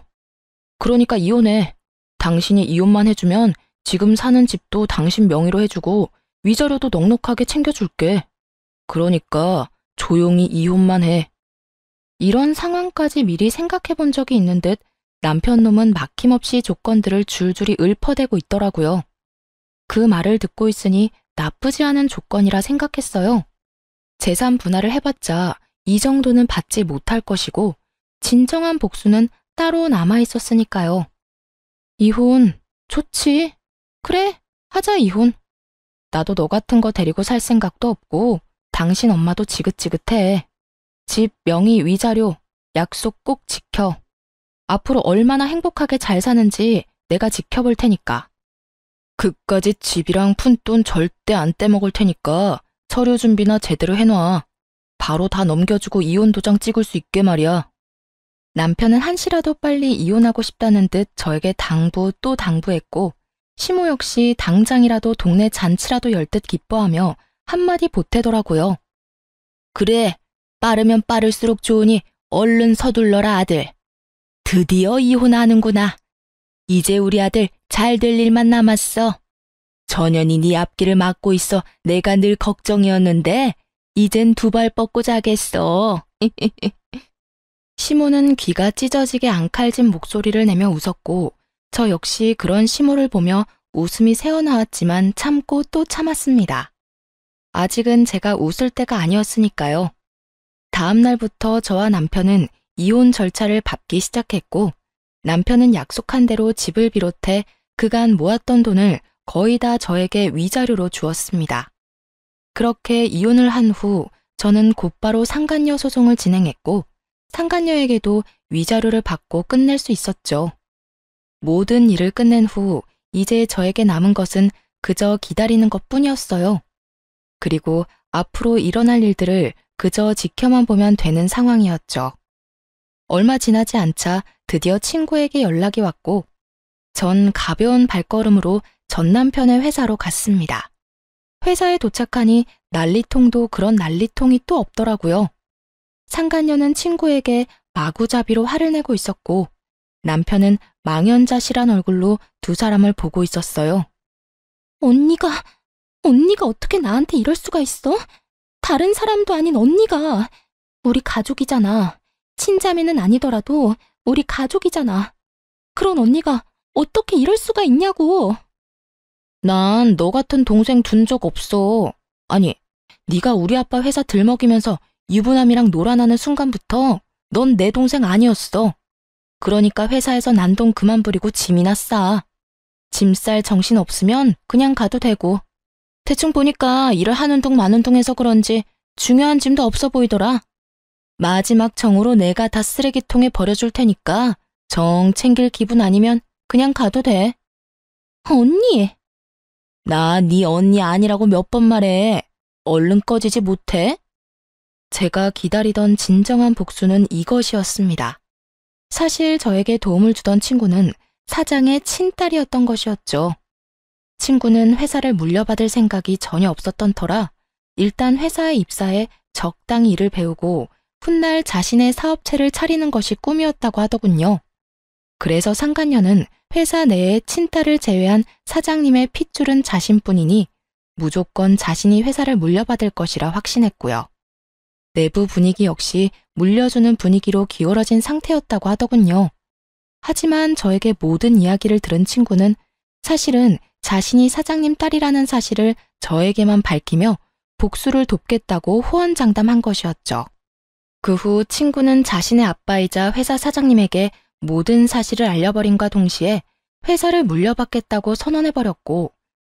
그러니까 이혼해. 당신이 이혼만 해주면 지금 사는 집도 당신 명의로 해주고 위자료도 넉넉하게 챙겨줄게. 그러니까 조용히 이혼만 해. 이런 상황까지 미리 생각해 본 적이 있는 듯 남편 놈은 막힘없이 조건들을 줄줄이 읊어대고 있더라고요. 그 말을 듣고 있으니 나쁘지 않은 조건이라 생각했어요. 재산 분할을 해봤자 이 정도는 받지 못할 것이고 진정한 복수는 따로 남아 있었으니까요. 이혼, 좋지. 그래, 하자 이혼. 나도 너 같은 거 데리고 살 생각도 없고 당신 엄마도 지긋지긋해. 집, 명의, 위자료, 약속 꼭 지켜. 앞으로 얼마나 행복하게 잘 사는지 내가 지켜볼 테니까. 그까짓 집이랑 푼돈 절대 안 떼먹을 테니까 서류 준비나 제대로 해놔. 바로 다 넘겨주고 이혼 도장 찍을 수 있게 말이야. 남편은 한시라도 빨리 이혼하고 싶다는 듯 저에게 당부 또 당부했고 시모 역시 당장이라도 동네 잔치라도 열 듯 기뻐하며 한마디 보태더라고요. 그래, 빠르면 빠를수록 좋으니 얼른 서둘러라 아들. 드디어 이혼하는구나. 이제 우리 아들 잘 될 일만 남았어. 전현이 네 앞길을 막고 있어 내가 늘 걱정이었는데 이젠 두 발 뻗고 자겠어. 시모는 귀가 찢어지게 앙칼진 목소리를 내며 웃었고 저 역시 그런 시모를 보며 웃음이 새어나왔지만 참고 또 참았습니다. 아직은 제가 웃을 때가 아니었으니까요. 다음 날부터 저와 남편은 이혼 절차를 밟기 시작했고 남편은 약속한 대로 집을 비롯해 그간 모았던 돈을 거의 다 저에게 위자료로 주었습니다. 그렇게 이혼을 한 후 저는 곧바로 상간녀 소송을 진행했고 상간녀에게도 위자료를 받고 끝낼 수 있었죠. 모든 일을 끝낸 후 이제 저에게 남은 것은 그저 기다리는 것뿐이었어요. 그리고 앞으로 일어날 일들을 그저 지켜만 보면 되는 상황이었죠. 얼마 지나지 않자 드디어 친구에게 연락이 왔고 전 가벼운 발걸음으로 전 남편의 회사로 갔습니다. 회사에 도착하니 난리통도 그런 난리통이 또 없더라고요. 상간녀는 친구에게 마구잡이로 화를 내고 있었고 남편은 망연자실한 얼굴로 두 사람을 보고 있었어요. 언니가 어떻게 나한테 이럴 수가 있어? 다른 사람도 아닌 언니가. 우리 가족이잖아. 친자매는 아니더라도 우리 가족이잖아. 그런 언니가 어떻게 이럴 수가 있냐고. 난 너 같은 동생 둔 적 없어. 아니, 네가 우리 아빠 회사 들먹이면서 유부남이랑 놀아나는 순간부터 넌 내 동생 아니었어. 그러니까 회사에서 난동 그만 부리고 짐이나 싸. 짐 쌀 정신 없으면 그냥 가도 되고. 대충 보니까 일을 하는 둥 마는 둥 해서 그런지 중요한 짐도 없어 보이더라. 마지막 정으로 내가 다 쓰레기통에 버려줄 테니까 정 챙길 기분 아니면 그냥 가도 돼. 언니! 나 네 언니 아니라고 몇 번 말해. 얼른 꺼지지 못해? 제가 기다리던 진정한 복수는 이것이었습니다. 사실 저에게 도움을 주던 친구는 사장의 친딸이었던 것이었죠. 친구는 회사를 물려받을 생각이 전혀 없었던 터라 일단 회사에 입사해 적당히 일을 배우고 훗날 자신의 사업체를 차리는 것이 꿈이었다고 하더군요. 그래서 상간녀는 회사 내에 친딸을 제외한 사장님의 핏줄은 자신뿐이니 무조건 자신이 회사를 물려받을 것이라 확신했고요. 내부 분위기 역시 물려주는 분위기로 기울어진 상태였다고 하더군요. 하지만 저에게 모든 이야기를 들은 친구는 사실은 자신이 사장님 딸이라는 사실을 저에게만 밝히며 복수를 돕겠다고 호언장담한 것이었죠. 그 후 친구는 자신의 아빠이자 회사 사장님에게 모든 사실을 알려버림과 동시에 회사를 물려받겠다고 선언해버렸고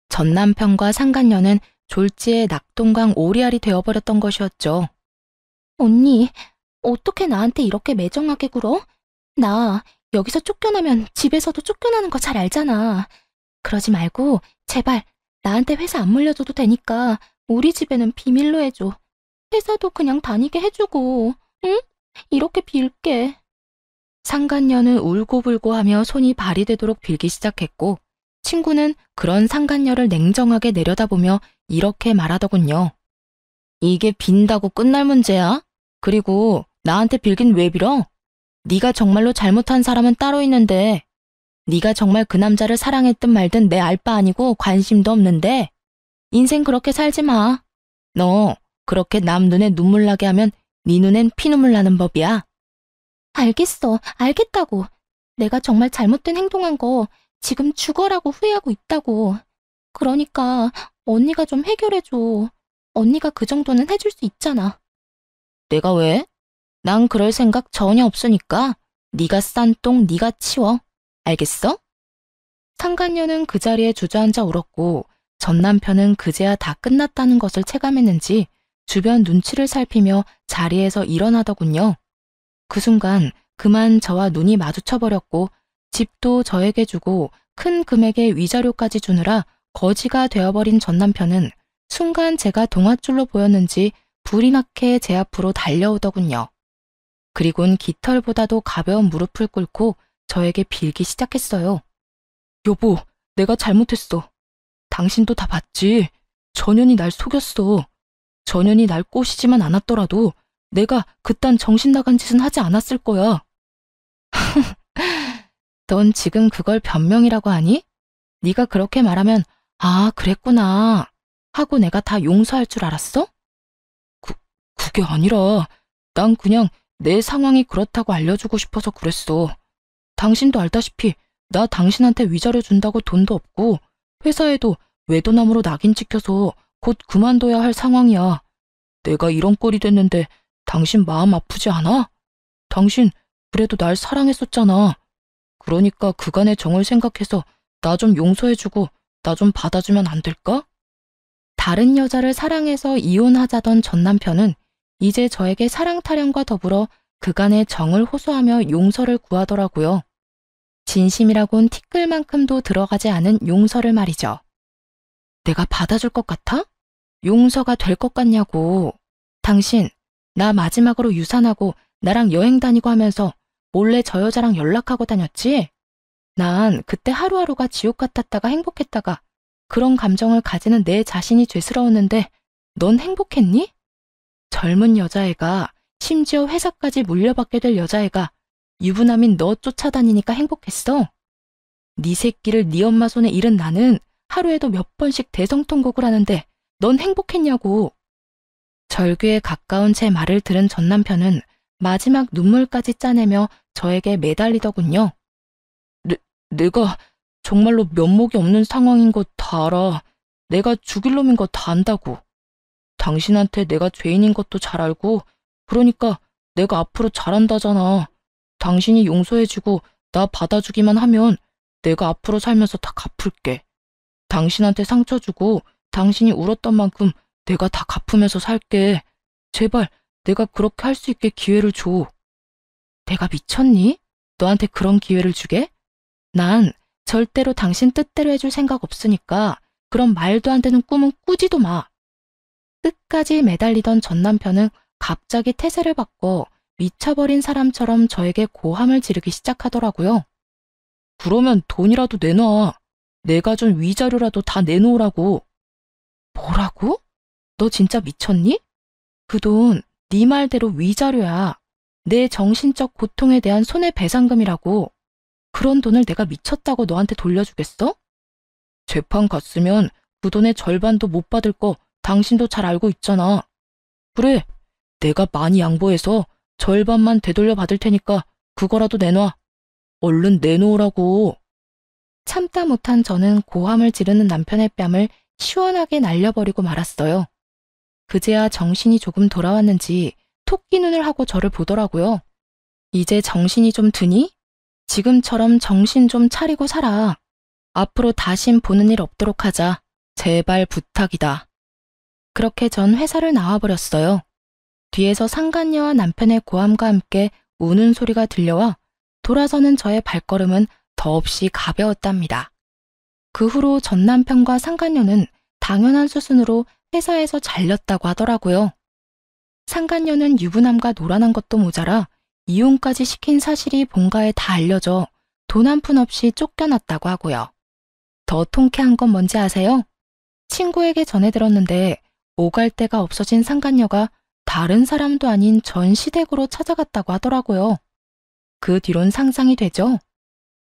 전 남편과 상간녀는 졸지에 낙동강 오리알이 되어버렸던 것이었죠. 언니, 어떻게 나한테 이렇게 매정하게 굴어? 나 여기서 쫓겨나면 집에서도 쫓겨나는 거 잘 알잖아. 그러지 말고 제발 나한테 회사 안 물려줘도 되니까 우리 집에는 비밀로 해줘. 회사도 그냥 다니게 해주고, 응? 이렇게 빌게. 상간녀는 울고불고 하며 손이 발이 되도록 빌기 시작했고, 친구는 그런 상간녀를 냉정하게 내려다보며 이렇게 말하더군요. 이게 빈다고 끝날 문제야? 그리고 나한테 빌긴 왜 빌어? 네가 정말로 잘못한 사람은 따로 있는데, 네가 정말 그 남자를 사랑했든 말든 내 알 바 아니고 관심도 없는데, 인생 그렇게 살지 마. 너 그렇게 남 눈에 눈물 나게 하면 네 눈엔 피눈물 나는 법이야. 알겠어, 알겠다고. 내가 정말 잘못된 행동한 거 지금 죽어라고 후회하고 있다고. 그러니까 언니가 좀 해결해줘. 언니가 그 정도는 해줄 수 있잖아. 내가 왜? 난 그럴 생각 전혀 없으니까 네가 싼 똥 네가 치워. 알겠어? 상간녀는 그 자리에 주저앉아 울었고 전 남편은 그제야 다 끝났다는 것을 체감했는지 주변 눈치를 살피며 자리에서 일어나더군요. 그 순간 그만 저와 눈이 마주쳐버렸고 집도 저에게 주고 큰 금액의 위자료까지 주느라 거지가 되어버린 전 남편은 순간 제가 동아줄로 보였는지 불이 나게 제 앞으로 달려오더군요. 그리곤 깃털보다도 가벼운 무릎을 꿇고 저에게 빌기 시작했어요. 여보, 내가 잘못했어. 당신도 다 봤지. 전현이 날 속였어. 전현이 날 꼬시지만 않았더라도 내가 그딴 정신 나간 짓은 하지 않았을 거야. 넌 지금 그걸 변명이라고 하니? 네가 그렇게 말하면 아, 그랬구나 하고 내가 다 용서할 줄 알았어? 그게 아니라 난 그냥 내 상황이 그렇다고 알려주고 싶어서 그랬어. 당신도 알다시피 나 당신한테 위자료 준다고 돈도 없고 회사에도 외도남으로 낙인 찍혀서 곧 그만둬야 할 상황이야. 내가 이런 꼴이 됐는데 당신 마음 아프지 않아? 당신 그래도 날 사랑했었잖아. 그러니까 그간의 정을 생각해서 나 좀 용서해주고 나 좀 받아주면 안 될까? 다른 여자를 사랑해서 이혼하자던 전 남편은 이제 저에게 사랑 타령과 더불어 그간의 정을 호소하며 용서를 구하더라고요. 진심이라곤 티끌만큼도 들어가지 않은 용서를 말이죠. 내가 받아줄 것 같아? 용서가 될 것 같냐고. 당신, 나 마지막으로 유산하고 나랑 여행 다니고 하면서 몰래 저 여자랑 연락하고 다녔지? 난 그때 하루하루가 지옥 같았다가 행복했다가 그런 감정을 가지는 내 자신이 죄스러웠는데 넌 행복했니? 젊은 여자애가 심지어 회사까지 물려받게 될 여자애가 유부남인 너 쫓아다니니까 행복했어? 네 새끼를 네 엄마 손에 잃은 나는 하루에도 몇 번씩 대성통곡을 하는데 넌 행복했냐고. 절규에 가까운 제 말을 들은 전 남편은 마지막 눈물까지 짜내며 저에게 매달리더군요. 내가 정말로 면목이 없는 상황인 거 다 알아. 내가 죽일 놈인 거 다 안다고. 당신한테 내가 죄인인 것도 잘 알고 그러니까 내가 앞으로 잘한다잖아. 당신이 용서해주고 나 받아주기만 하면 내가 앞으로 살면서 다 갚을게. 당신한테 상처 주고 당신이 울었던 만큼 내가 다 갚으면서 살게. 제발 내가 그렇게 할 수 있게 기회를 줘. 내가 미쳤니? 너한테 그런 기회를 주게? 난 절대로 당신 뜻대로 해줄 생각 없으니까 그런 말도 안 되는 꿈은 꾸지도 마. 끝까지 매달리던 전 남편은 갑자기 태세를 바꿔 미쳐버린 사람처럼 저에게 고함을 지르기 시작하더라고요. 그러면 돈이라도 내놔. 내가 준 위자료라도 다 내놓으라고. 뭐라고? 너 진짜 미쳤니? 그 돈 네 말대로 위자료야. 내 정신적 고통에 대한 손해배상금이라고. 그런 돈을 내가 미쳤다고 너한테 돌려주겠어? 재판 갔으면 그 돈의 절반도 못 받을 거 당신도 잘 알고 있잖아. 그래, 내가 많이 양보해서 절반만 되돌려 받을 테니까 그거라도 내놔. 얼른 내놓으라고. 참다 못한 저는 고함을 지르는 남편의 뺨을 시원하게 날려버리고 말았어요. 그제야 정신이 조금 돌아왔는지 토끼 눈을 하고 저를 보더라고요. 이제 정신이 좀 드니? 지금처럼 정신 좀 차리고 살아. 앞으로 다신 보는 일 없도록 하자. 제발 부탁이다. 그렇게 전 회사를 나와버렸어요. 뒤에서 상간녀와 남편의 고함과 함께 우는 소리가 들려와 돌아서는 저의 발걸음은 더없이 가벼웠답니다. 그 후로 전 남편과 상간녀는 당연한 수순으로 회사에서 잘렸다고 하더라고요. 상간녀는 유부남과 놀아난 것도 모자라 이혼까지 시킨 사실이 본가에 다 알려져 돈 한 푼 없이 쫓겨났다고 하고요. 더 통쾌한 건 뭔지 아세요? 친구에게 전해 들었는데 오갈 데가 없어진 상간녀가 다른 사람도 아닌 전 시댁으로 찾아갔다고 하더라고요. 그 뒤론 상상이 되죠?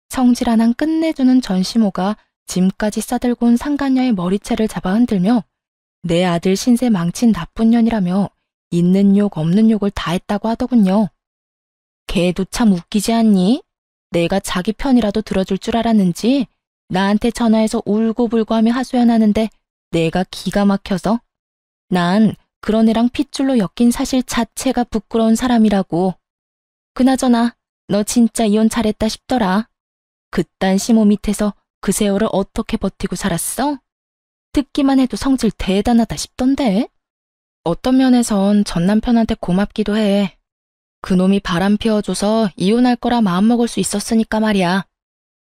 성질 하나 끝내주는 전시모가 짐까지 싸들고 온 상간녀의 머리채를 잡아 흔들며 내 아들 신세 망친 나쁜 년이라며 있는 욕 없는 욕을 다 했다고 하더군요. 걔도 참 웃기지 않니? 내가 자기 편이라도 들어줄 줄 알았는지 나한테 전화해서 울고불고 하며 하소연하는데 내가 기가 막혀서 난 그런 애랑 핏줄로 엮인 사실 자체가 부끄러운 사람이라고. 그나저나 너 진짜 이혼 잘했다 싶더라. 그딴 시모 밑에서 그 세월을 어떻게 버티고 살았어? 듣기만 해도 성질 대단하다 싶던데. 어떤 면에선 전 남편한테 고맙기도 해. 그놈이 바람 피워줘서 이혼할 거라 마음먹을 수 있었으니까 말이야.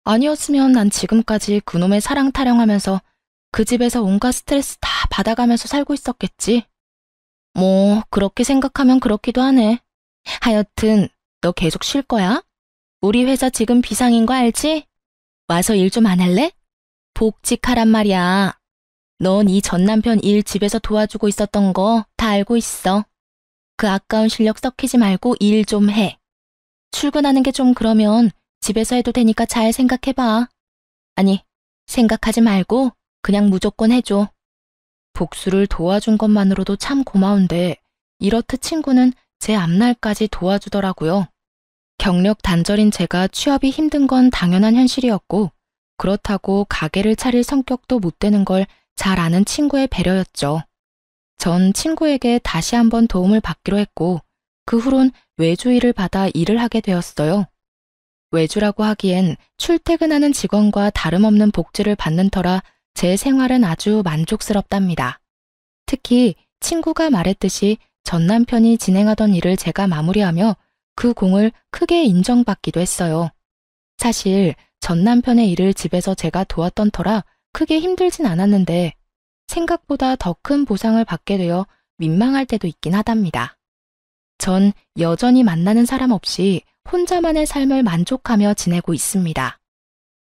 아니었으면 난 지금까지 그놈의 사랑 타령하면서 그 집에서 온갖 스트레스 다 받아가면서 살고 있었겠지. 뭐 그렇게 생각하면 그렇기도 하네. 하여튼 너 계속 쉴 거야? 우리 회사 지금 비상인 거 알지? 와서 일 좀 안 할래? 복직하란 말이야. 넌 이 전 남편 일 집에서 도와주고 있었던 거 다 알고 있어. 그 아까운 실력 썩히지 말고 일 좀 해. 출근하는 게 좀 그러면 집에서 해도 되니까 잘 생각해봐. 아니, 생각하지 말고 그냥 무조건 해줘. 복수를 도와준 것만으로도 참 고마운데 이렇듯 친구는 제 앞날까지 도와주더라고요. 경력 단절인 제가 취업이 힘든 건 당연한 현실이었고 그렇다고 가게를 차릴 성격도 못 되는 걸 잘 아는 친구의 배려였죠. 전 친구에게 다시 한번 도움을 받기로 했고 그 후론 외주 일을 받아 일을 하게 되었어요. 외주라고 하기엔 출퇴근하는 직원과 다름없는 복지를 받는 터라 제 생활은 아주 만족스럽답니다. 특히 친구가 말했듯이 전 남편이 진행하던 일을 제가 마무리하며 그 공을 크게 인정받기도 했어요. 사실 전 남편의 일을 집에서 제가 도왔던 터라 크게 힘들진 않았는데 생각보다 더 큰 보상을 받게 되어 민망할 때도 있긴 하답니다. 전 여전히 만나는 사람 없이 혼자만의 삶을 만족하며 지내고 있습니다.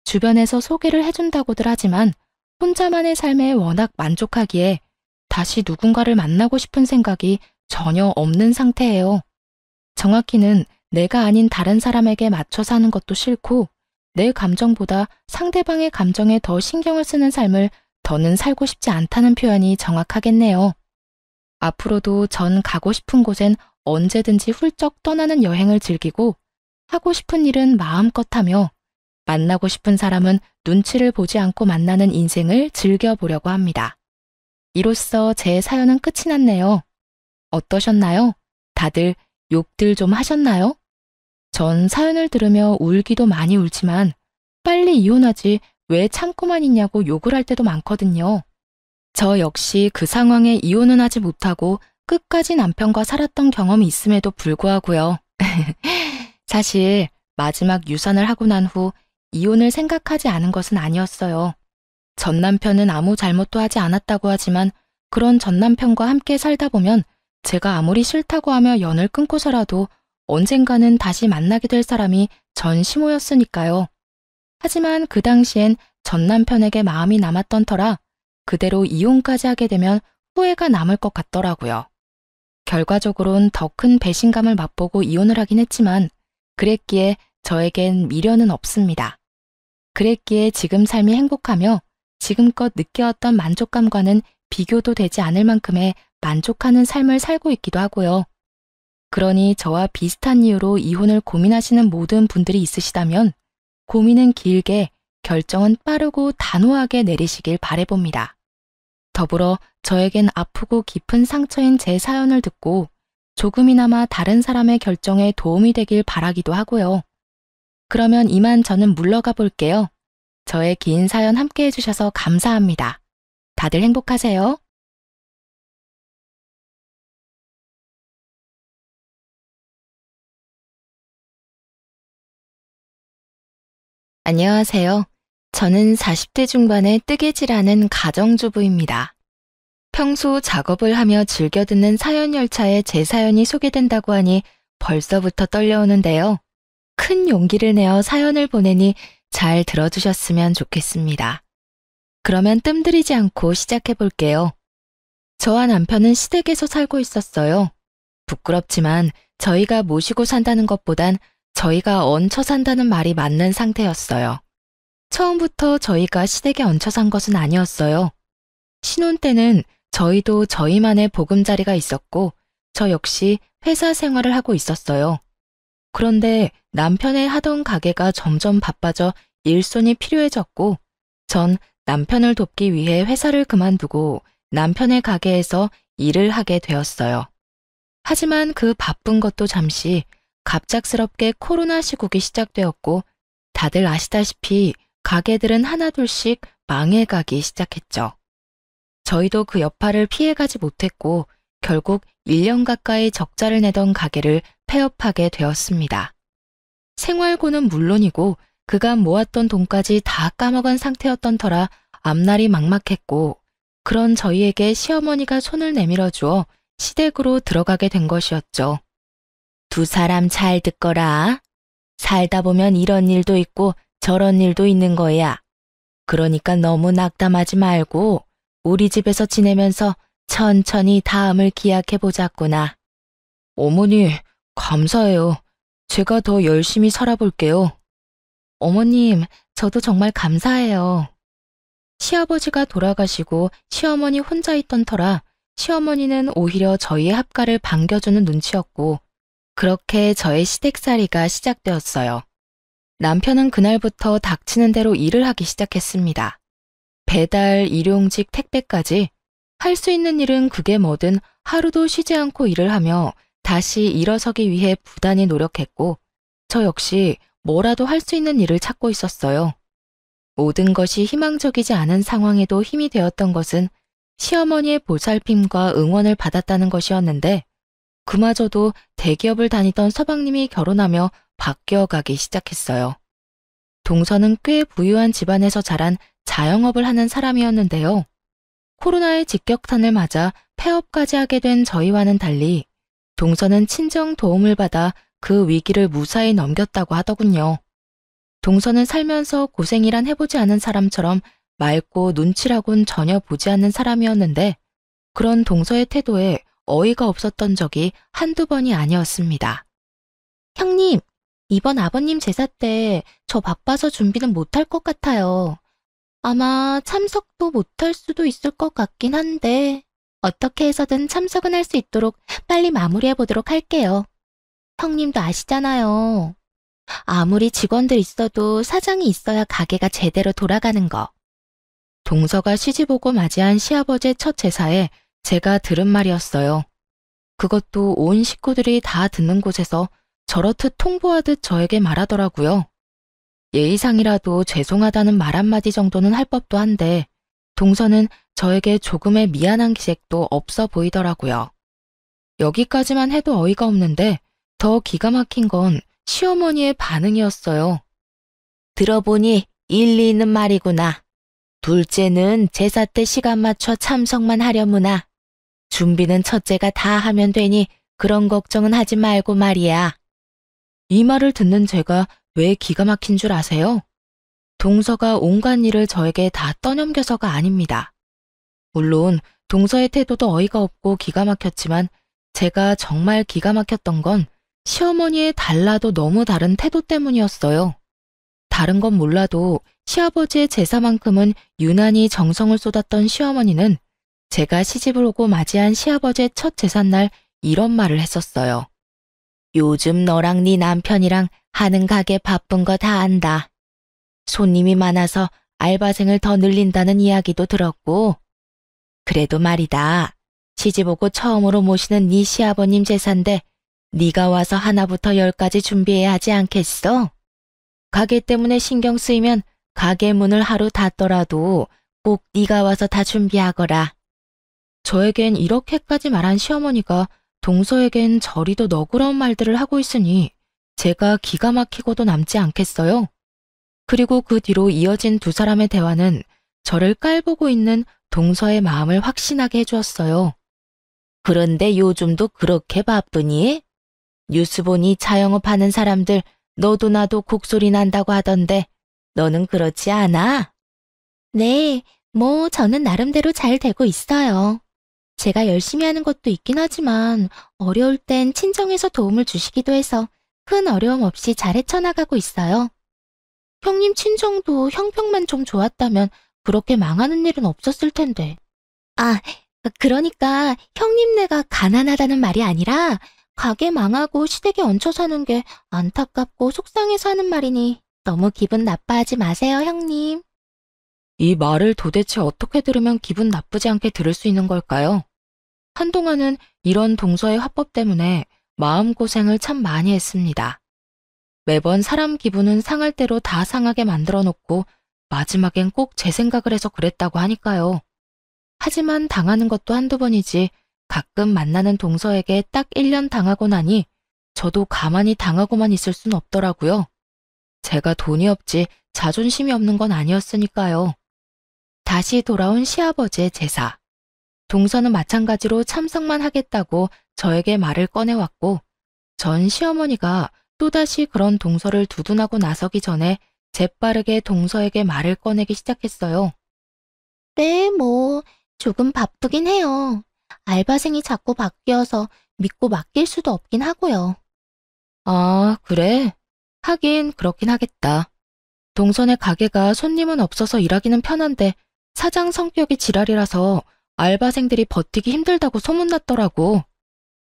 주변에서 소개를 해준다고들 하지만 혼자만의 삶에 워낙 만족하기에 다시 누군가를 만나고 싶은 생각이 전혀 없는 상태예요. 정확히는 내가 아닌 다른 사람에게 맞춰 사는 것도 싫고 내 감정보다 상대방의 감정에 더 신경을 쓰는 삶을 더는 살고 싶지 않다는 표현이 정확하겠네요. 앞으로도 전 가고 싶은 곳엔 언제든지 훌쩍 떠나는 여행을 즐기고 하고 싶은 일은 마음껏 하며 만나고 싶은 사람은 눈치를 보지 않고 만나는 인생을 즐겨보려고 합니다. 이로써 제 사연은 끝이 났네요. 어떠셨나요? 다들 욕들 좀 하셨나요? 전 사연을 들으며 울기도 많이 울지만 빨리 이혼하지 왜 참고만 있냐고 욕을 할 때도 많거든요. 저 역시 그 상황에 이혼은 하지 못하고 끝까지 남편과 살았던 경험이 있음에도 불구하고요. 사실 마지막 유산을 하고 난 후 이혼을 생각하지 않은 것은 아니었어요. 전 남편은 아무 잘못도 하지 않았다고 하지만 그런 전 남편과 함께 살다 보면 제가 아무리 싫다고 하며 연을 끊고서라도 언젠가는 다시 만나게 될 사람이 전 시모였으니까요. 하지만 그 당시엔 전 남편에게 마음이 남았던 터라 그대로 이혼까지 하게 되면 후회가 남을 것 같더라고요. 결과적으론 더 큰 배신감을 맛보고 이혼을 하긴 했지만 그랬기에 저에겐 미련은 없습니다. 그랬기에 지금 삶이 행복하며 지금껏 느껴왔던 만족감과는 비교도 되지 않을 만큼의 만족하는 삶을 살고 있기도 하고요. 그러니 저와 비슷한 이유로 이혼을 고민하시는 모든 분들이 있으시다면 고민은 길게, 결정은 빠르고 단호하게 내리시길 바라봅니다. 더불어 저에겐 아프고 깊은 상처인 제 사연을 듣고 조금이나마 다른 사람의 결정에 도움이 되길 바라기도 하고요. 그러면 이만 저는 물러가 볼게요. 저의 긴 사연 함께 해주셔서 감사합니다. 다들 행복하세요. 안녕하세요. 저는 40대 중반의 뜨개질하는 가정주부입니다. 평소 작업을 하며 즐겨 듣는 사연 열차에 제 사연이 소개된다고 하니 벌써부터 떨려오는데요. 큰 용기를 내어 사연을 보내니 잘 들어주셨으면 좋겠습니다. 그러면 뜸들이지 않고 시작해 볼게요. 저와 남편은 시댁에서 살고 있었어요. 부끄럽지만 저희가 모시고 산다는 것보단 저희가 얹혀 산다는 말이 맞는 상태였어요. 처음부터 저희가 시댁에 얹혀 산 것은 아니었어요. 신혼 때는 저희도 저희만의 보금자리가 있었고 저 역시 회사 생활을 하고 있었어요. 그런데 남편의 하던 가게가 점점 바빠져 일손이 필요해졌고 전 남편을 돕기 위해 회사를 그만두고 남편의 가게에서 일을 하게 되었어요. 하지만 그 바쁜 것도 잠시 갑작스럽게 코로나 시국이 시작되었고 다들 아시다시피 가게들은 하나둘씩 망해가기 시작했죠. 저희도 그 여파를 피해가지 못했고 결국 1년 가까이 적자를 내던 가게를 폐업하게 되었습니다. 생활고는 물론이고 그간 모았던 돈까지 다 까먹은 상태였던 터라 앞날이 막막했고 그런 저희에게 시어머니가 손을 내밀어 주어 시댁으로 들어가게 된 것이었죠. 두 사람 잘 듣거라. 살다 보면 이런 일도 있고 저런 일도 있는 거야. 그러니까 너무 낙담하지 말고 우리 집에서 지내면서 천천히 다음을 기약해 보자꾸나. 어머니, 감사해요. 제가 더 열심히 살아볼게요. 어머님, 저도 정말 감사해요. 시아버지가 돌아가시고 시어머니 혼자 있던 터라 시어머니는 오히려 저희의 합가를 반겨주는 눈치였고 그렇게 저의 시댁살이가 시작되었어요. 남편은 그날부터 닥치는 대로 일을 하기 시작했습니다. 배달, 일용직, 택배까지 할 수 있는 일은 그게 뭐든 하루도 쉬지 않고 일을 하며 다시 일어서기 위해 부단히 노력했고 저 역시 뭐라도 할 수 있는 일을 찾고 있었어요. 모든 것이 희망적이지 않은 상황에도 힘이 되었던 것은 시어머니의 보살핌과 응원을 받았다는 것이었는데 그마저도 대기업을 다니던 서방님이 결혼하며 바뀌어가기 시작했어요. 동서는 꽤 부유한 집안에서 자란 자영업을 하는 사람이었는데요. 코로나의 직격탄을 맞아 폐업까지 하게 된 저희와는 달리 동서는 친정 도움을 받아 그 위기를 무사히 넘겼다고 하더군요. 동서는 살면서 고생이란 해보지 않은 사람처럼 맑고 눈치라곤 전혀 보지 않는 사람이었는데 그런 동서의 태도에 어이가 없었던 적이 한두 번이 아니었습니다. 형님, 이번 아버님 제사 때 저 바빠서 준비는 못할 것 같아요. 아마 참석도 못할 수도 있을 것 같긴 한데 어떻게 해서든 참석은 할 수 있도록 빨리 마무리해 보도록 할게요. 형님도 아시잖아요. 아무리 직원들 있어도 사장이 있어야 가게가 제대로 돌아가는 거. 동서가 시집오고 맞이한 시아버지의 첫 제사에 제가 들은 말이었어요. 그것도 온 식구들이 다 듣는 곳에서 저렇듯 통보하듯 저에게 말하더라고요. 예의상이라도 죄송하다는 말 한마디 정도는 할 법도 한데 동서는 저에게 조금의 미안한 기색도 없어 보이더라고요. 여기까지만 해도 어이가 없는데 더 기가 막힌 건 시어머니의 반응이었어요. 들어보니 일리 있는 말이구나. 둘째는 제사 때 시간 맞춰 참석만 하려무나. 준비는 첫째가 다 하면 되니 그런 걱정은 하지 말고 말이야. 이 말을 듣는 제가 왜 기가 막힌 줄 아세요? 동서가 온갖 일을 저에게 다 떠넘겨서가 아닙니다. 물론 동서의 태도도 어이가 없고 기가 막혔지만 제가 정말 기가 막혔던 건 시어머니의 달라도 너무 다른 태도 때문이었어요. 다른 건 몰라도 시아버지의 제사만큼은 유난히 정성을 쏟았던 시어머니는 제가 시집을 오고 맞이한 시아버지의 첫 제삿날 이런 말을 했었어요. 요즘 너랑 네 남편이랑 하는 가게 바쁜 거 다 안다. 손님이 많아서 알바생을 더 늘린다는 이야기도 들었고. 그래도 말이다. 시집오고 처음으로 모시는 네 시아버님 제사인데 네가 와서 하나부터 10까지 준비해야 하지 않겠어? 가게 때문에 신경 쓰이면 가게 문을 하루 닫더라도 꼭 네가 와서 다 준비하거라. 저에겐 이렇게까지 말한 시어머니가 동서에겐 저리도 너그러운 말들을 하고 있으니 제가 기가 막히고도 남지 않겠어요? 그리고 그 뒤로 이어진 두 사람의 대화는 저를 깔보고 있는 동서의 마음을 확신하게 해주었어요. 그런데 요즘도 그렇게 바쁘니? 뉴스 보니 차 영업하는 사람들 너도 나도 곡소리 난다고 하던데 너는 그렇지 않아? 네, 뭐 저는 나름대로 잘 되고 있어요. 제가 열심히 하는 것도 있긴 하지만 어려울 땐 친정에서 도움을 주시기도 해서 큰 어려움 없이 잘 헤쳐나가고 있어요. 형님 친정도 형평만 좀 좋았다면 그렇게 망하는 일은 없었을 텐데. 아, 그러니까 형님네가 가난하다는 말이 아니라 가게 망하고 시댁에 얹혀 사는 게 안타깝고 속상해서 하는 말이니 너무 기분 나빠하지 마세요, 형님. 이 말을 도대체 어떻게 들으면 기분 나쁘지 않게 들을 수 있는 걸까요? 한동안은 이런 동서의 화법 때문에 마음고생을 참 많이 했습니다. 매번 사람 기분은 상할 대로 다 상하게 만들어 놓고 마지막엔 꼭 제 생각을 해서 그랬다고 하니까요. 하지만 당하는 것도 한두 번이지 가끔 만나는 동서에게 딱 1년 당하고 나니 저도 가만히 당하고만 있을 순 없더라고요. 제가 돈이 없지 자존심이 없는 건 아니었으니까요. 다시 돌아온 시아버지의 제사. 동서는 마찬가지로 참석만 하겠다고 저에게 말을 꺼내왔고 전 시어머니가 또다시 그런 동서를 두둔하고 나서기 전에 재빠르게 동서에게 말을 꺼내기 시작했어요. 네, 뭐 조금 바쁘긴 해요. 알바생이 자꾸 바뀌어서 믿고 맡길 수도 없긴 하고요. 아, 그래? 하긴 그렇긴 하겠다. 동선의 가게가 손님은 없어서 일하기는 편한데 사장 성격이 지랄이라서 알바생들이 버티기 힘들다고 소문났더라고.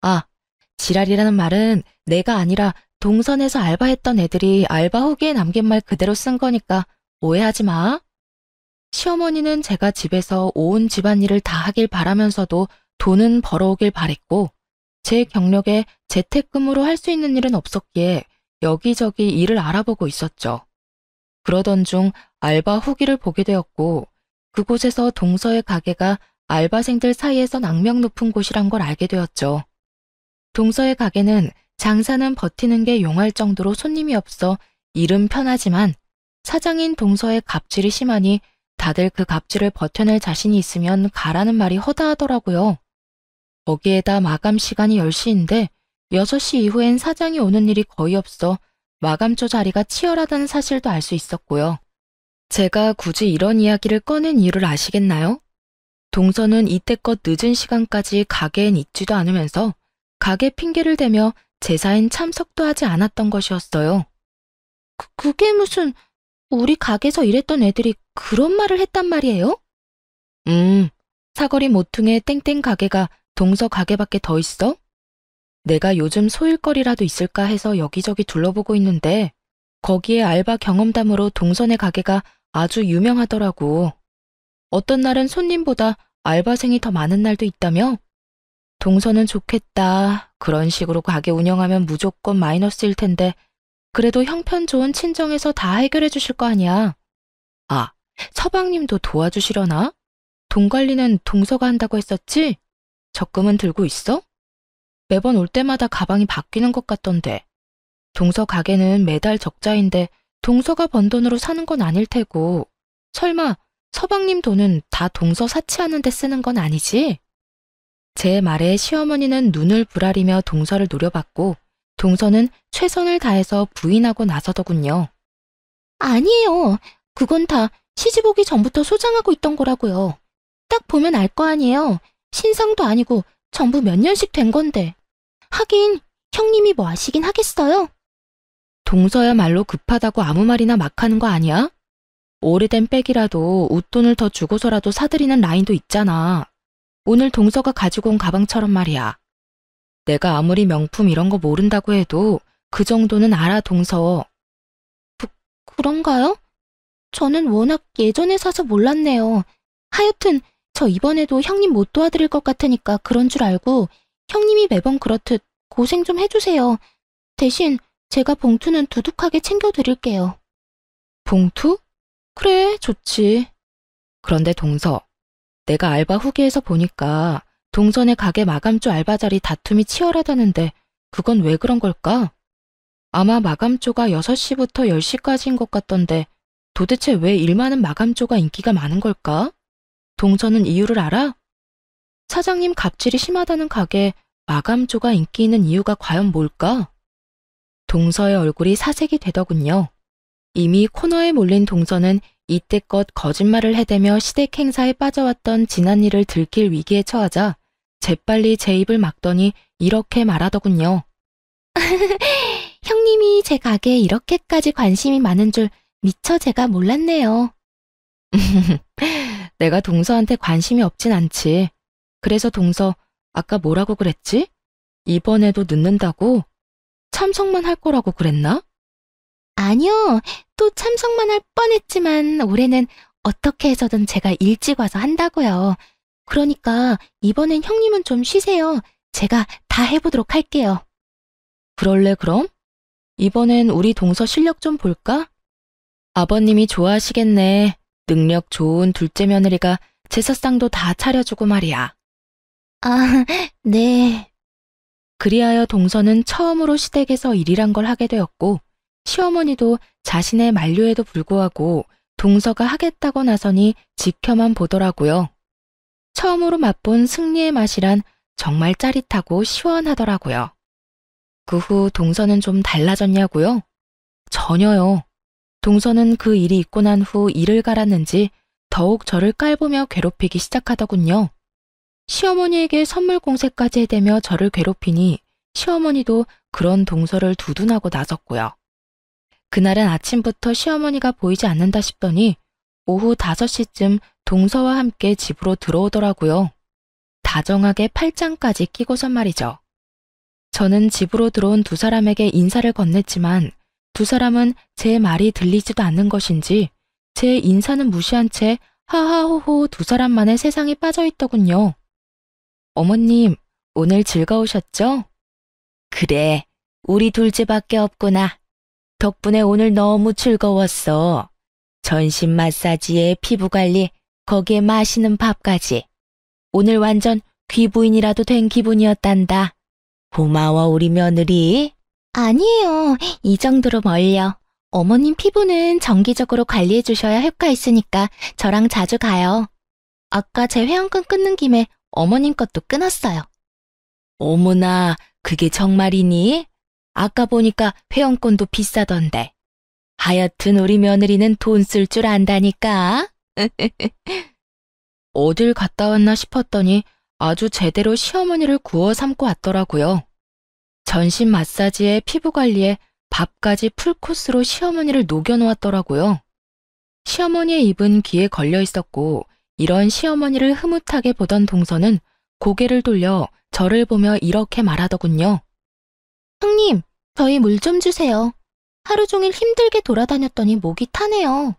아, 지랄이라는 말은 내가 아니라 동선에서 알바했던 애들이 알바 후기에 남긴 말 그대로 쓴 거니까 오해하지 마. 시어머니는 제가 집에서 온 집안일을 다 하길 바라면서도 돈은 벌어오길 바랬고 제 경력에 재택근무로 할 수 있는 일은 없었기에 여기저기 일을 알아보고 있었죠. 그러던 중 알바 후기를 보게 되었고 그곳에서 동서의 가게가 알바생들 사이에선 악명 높은 곳이란 걸 알게 되었죠. 동서의 가게는 장사는 버티는 게 용할 정도로 손님이 없어 일은 편하지만 사장인 동서의 갑질이 심하니 다들 그 갑질을 버텨낼 자신이 있으면 가라는 말이 허다하더라고요. 거기에다 마감 시간이 10시인데 6시 이후엔 사장이 오는 일이 거의 없어 마감조 자리가 치열하다는 사실도 알 수 있었고요. 제가 굳이 이런 이야기를 꺼낸 이유를 아시겠나요? 동서는 이때껏 늦은 시간까지 가게엔 있지도 않으면서 가게 핑계를 대며 제사엔 참석도 하지 않았던 것이었어요. 그게 무슨 우리 가게에서 일했던 애들이 그런 말을 했단 말이에요? 사거리 모퉁이의 땡땡 가게가 동서 가게밖에 더 있어? 내가 요즘 소일거리라도 있을까 해서 여기저기 둘러보고 있는데 거기에 알바 경험담으로 동선의 가게가 아주 유명하더라고. 어떤 날은 손님보다 알바생이 더 많은 날도 있다며? 동서는 좋겠다. 그런 식으로 가게 운영하면 무조건 마이너스일 텐데 그래도 형편 좋은 친정에서 다 해결해 주실 거 아니야. 아, 서방님도 도와주시려나? 돈 관리는 동서가 한다고 했었지? 적금은 들고 있어? 매번 올 때마다 가방이 바뀌는 것 같던데. 동서 가게는 매달 적자인데 동서가 번 돈으로 사는 건 아닐 테고 설마 서방님 돈은 다 동서 사치하는 데 쓰는 건 아니지? 제 말에 시어머니는 눈을 부라리며 동서를 노려봤고 동서는 최선을 다해서 부인하고 나서더군요. 아니에요. 그건 다 시집 오기 전부터 소장하고 있던 거라고요. 딱 보면 알 거 아니에요. 신상도 아니고 전부 몇 년씩 된 건데. 하긴 형님이 뭐 아시긴 하겠어요? 동서야말로 급하다고 아무 말이나 막 하는 거 아니야? 오래된 백이라도 웃돈을 더 주고서라도 사들이는 라인도 있잖아. 오늘 동서가 가지고 온 가방처럼 말이야. 내가 아무리 명품 이런 거 모른다고 해도 그 정도는 알아, 동서. 그런가요? 저는 워낙 예전에 사서 몰랐네요. 하여튼 저 이번에도 형님 못 도와드릴 것 같으니까 그런 줄 알고 형님이 매번 그렇듯 고생 좀 해주세요. 대신 제가 봉투는 두둑하게 챙겨드릴게요. 봉투? 그래, 좋지. 그런데 동서, 내가 알바 후기에서 보니까 동선의 가게 마감조 알바 자리 다툼이 치열하다는데 그건 왜 그런 걸까? 아마 마감조가 6시부터 10시까지인 것 같던데 도대체 왜 일 많은 마감조가 인기가 많은 걸까? 동서는 이유를 알아? 사장님 갑질이 심하다는 가게에 마감조가 인기 있는 이유가 과연 뭘까? 동서의 얼굴이 사색이 되더군요. 이미 코너에 몰린 동서는 이때껏 거짓말을 해대며 시댁 행사에 빠져왔던 지난 일을 들킬 위기에 처하자 재빨리 제 입을 막더니 이렇게 말하더군요. 형님이 제 가게에 이렇게까지 관심이 많은 줄 미처 제가 몰랐네요. 내가 동서한테 관심이 없진 않지. 그래서 동서, 아까 뭐라고 그랬지? 이번에도 늦는다고? 참석만 할 거라고 그랬나? 아니요. 또 참석만 할 뻔했지만 올해는 어떻게 해서든 제가 일찍 와서 한다고요. 그러니까 이번엔 형님은 좀 쉬세요. 제가 다 해보도록 할게요. 그럴래 그럼? 이번엔 우리 동서 실력 좀 볼까? 아버님이 좋아하시겠네. 능력 좋은 둘째 며느리가 제사상도 다 차려주고 말이야. 아, 네. 그리하여 동서는 처음으로 시댁에서 일이란 걸 하게 되었고 시어머니도 자신의 만류에도 불구하고 동서가 하겠다고 나서니 지켜만 보더라고요. 처음으로 맛본 승리의 맛이란 정말 짜릿하고 시원하더라고요. 그 후 동서는 좀 달라졌냐고요? 전혀요. 동서는 그 일이 있고 난 후 일을 갈았는지 더욱 저를 깔보며 괴롭히기 시작하더군요. 시어머니에게 선물 공세까지 해대며 저를 괴롭히니 시어머니도 그런 동서를 두둔하고 나섰고요. 그날은 아침부터 시어머니가 보이지 않는다 싶더니 오후 5시쯤 동서와 함께 집으로 들어오더라고요. 다정하게 팔짱까지 끼고선 말이죠. 저는 집으로 들어온 두 사람에게 인사를 건넸지만 두 사람은 제 말이 들리지도 않는 것인지 제 인사는 무시한 채 하하호호 두 사람만의 세상에 빠져있더군요. 어머님, 오늘 즐거우셨죠? 그래, 우리 둘째밖에 없구나. 덕분에 오늘 너무 즐거웠어. 전신 마사지에 피부관리, 거기에 맛있는 밥까지. 오늘 완전 귀부인이라도 된 기분이었단다. 고마워, 우리 며느리. 아니에요. 이 정도로 멀려. 어머님 피부는 정기적으로 관리해 주셔야 효과 있으니까 저랑 자주 가요. 아까 제 회원권 끊는 김에 어머님 것도 끊었어요. 어머나, 그게 정말이니? 아까 보니까 회원권도 비싸던데. 하여튼 우리 며느리는 돈 쓸 줄 안다니까. 어딜 갔다 왔나 싶었더니 아주 제대로 시어머니를 구워 삼고 왔더라고요. 전신 마사지에 피부 관리에 밥까지 풀코스로 시어머니를 녹여놓았더라고요. 시어머니의 입은 귀에 걸려 있었고 이런 시어머니를 흐뭇하게 보던 동서는 고개를 돌려 저를 보며 이렇게 말하더군요. 형님, 저희 물 좀 주세요. 하루 종일 힘들게 돌아다녔더니 목이 타네요.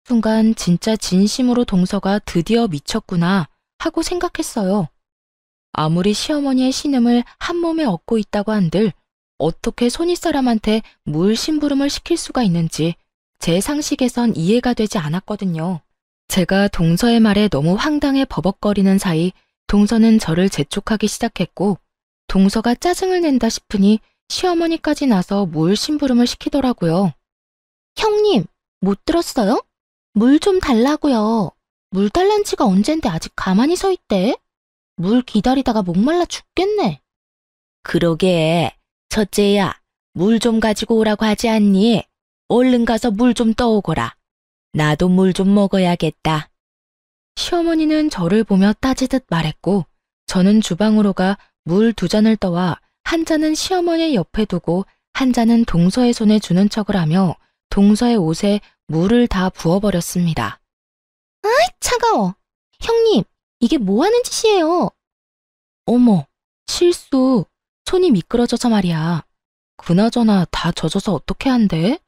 순간 진짜 진심으로 동서가 드디어 미쳤구나 하고 생각했어요. 아무리 시어머니의 신음을 한 몸에 얻고 있다고 한들 어떻게 손윗사람한테 물 심부름을 시킬 수가 있는지 제 상식에선 이해가 되지 않았거든요. 제가 동서의 말에 너무 황당해 버벅거리는 사이 동서는 저를 재촉하기 시작했고 동서가 짜증을 낸다 싶으니 시어머니까지 나서 물 심부름을 시키더라고요. 형님, 못 들었어요? 물 좀 달라고요. 물 달란 지가 언젠데 아직 가만히 서 있대? 물 기다리다가 목말라 죽겠네. 그러게, 첫째야, 물 좀 가지고 오라고 하지 않니? 얼른 가서 물 좀 떠오거라. 나도 물 좀 먹어야겠다. 시어머니는 저를 보며 따지듯 말했고 저는 주방으로 가 물 2잔을 떠와 한 잔은 시어머니의 옆에 두고 한 잔은 동서의 손에 주는 척을 하며 동서의 옷에 물을 다 부어버렸습니다. 아이, 차가워. 형님, 이게 뭐 하는 짓이에요? 어머, 실수. 손이 미끄러져서 말이야. 그나저나 다 젖어서 어떻게 한대?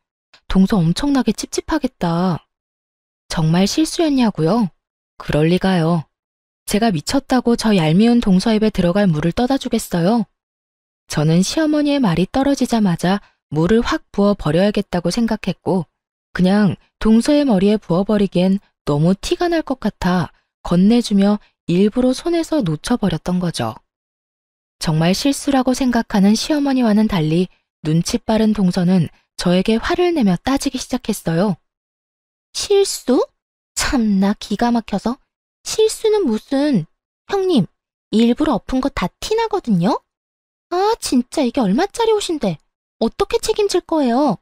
동서 엄청나게 찝찝하겠다. 정말 실수였냐고요? 그럴 리가요. 제가 미쳤다고 저 얄미운 동서 입에 들어갈 물을 떠다 주겠어요? 저는 시어머니의 말이 떨어지자마자 물을 확 부어 버려야겠다고 생각했고 그냥 동서의 머리에 부어버리기엔 너무 티가 날 것 같아 건네주며 일부러 손에서 놓쳐버렸던 거죠. 정말 실수라고 생각하는 시어머니와는 달리 눈치 빠른 동서는 저에게 화를 내며 따지기 시작했어요. 실수? 참나 기가 막혀서. 실수는 무슨. 형님, 일부러 엎은 거 다 티나거든요? 아, 진짜 이게 얼마짜리 옷인데. 어떻게 책임질 거예요?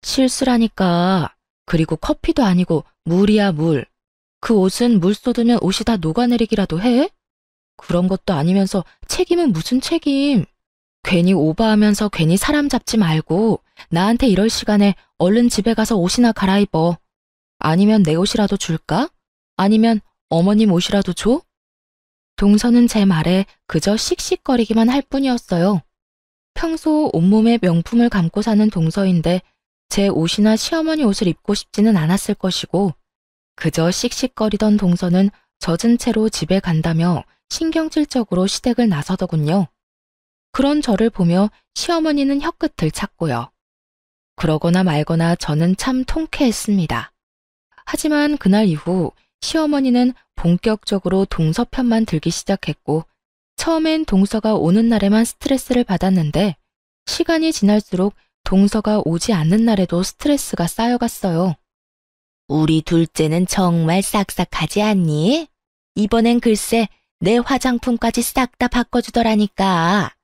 실수라니까. 그리고 커피도 아니고 물이야, 물. 그 옷은 물 쏟으면 옷이 다 녹아내리기라도 해? 그런 것도 아니면서 책임은 무슨 책임? 괜히 오버하면서 괜히 사람 잡지 말고 나한테 이럴 시간에 얼른 집에 가서 옷이나 갈아입어. 아니면 내 옷이라도 줄까? 아니면 어머님 옷이라도 줘? 동서는 제 말에 그저 씩씩거리기만 할 뿐이었어요. 평소 온몸에 명품을 감고 사는 동서인데 제 옷이나 시어머니 옷을 입고 싶지는 않았을 것이고 그저 씩씩거리던 동서는 젖은 채로 집에 간다며 신경질적으로 시댁을 나서더군요. 그런 저를 보며 시어머니는 혀끝을 찼고요. 그러거나 말거나 저는 참 통쾌했습니다. 하지만 그날 이후 시어머니는 본격적으로 동서 편만 들기 시작했고 처음엔 동서가 오는 날에만 스트레스를 받았는데 시간이 지날수록 동서가 오지 않는 날에도 스트레스가 쌓여갔어요. 우리 둘째는 정말 싹싹하지 않니? 이번엔 글쎄 내 화장품까지 싹 다 바꿔주더라니까.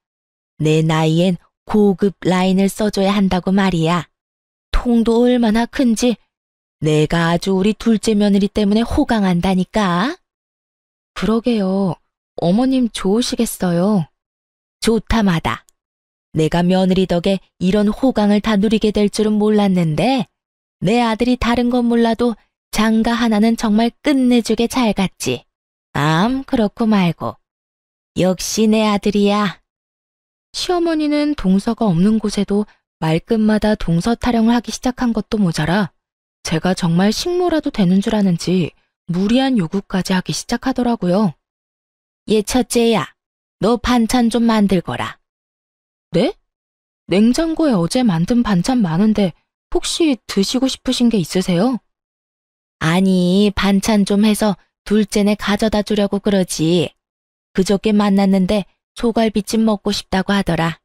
내 나이엔 고급 라인을 써줘야 한다고 말이야. 통도 얼마나 큰지 내가 아주 우리 둘째 며느리 때문에 호강한다니까. 그러게요. 어머님 좋으시겠어요. 좋다마다. 내가 며느리 덕에 이런 호강을 다 누리게 될 줄은 몰랐는데 내 아들이 다른 건 몰라도 장가 하나는 정말 끝내주게 잘 갔지. 그렇고 말고. 역시 내 아들이야. 시어머니는 동서가 없는 곳에도 말끝마다 동서 타령을 하기 시작한 것도 모자라 제가 정말 식모라도 되는 줄 아는지 무리한 요구까지 하기 시작하더라고요. 얘 첫째야, 너 반찬 좀 만들거라. 네? 냉장고에 어제 만든 반찬 많은데 혹시 드시고 싶으신 게 있으세요? 아니, 반찬 좀 해서 둘째네 가져다 주려고 그러지. 그저께 만났는데 소갈비찜 먹고 싶다고 하더라.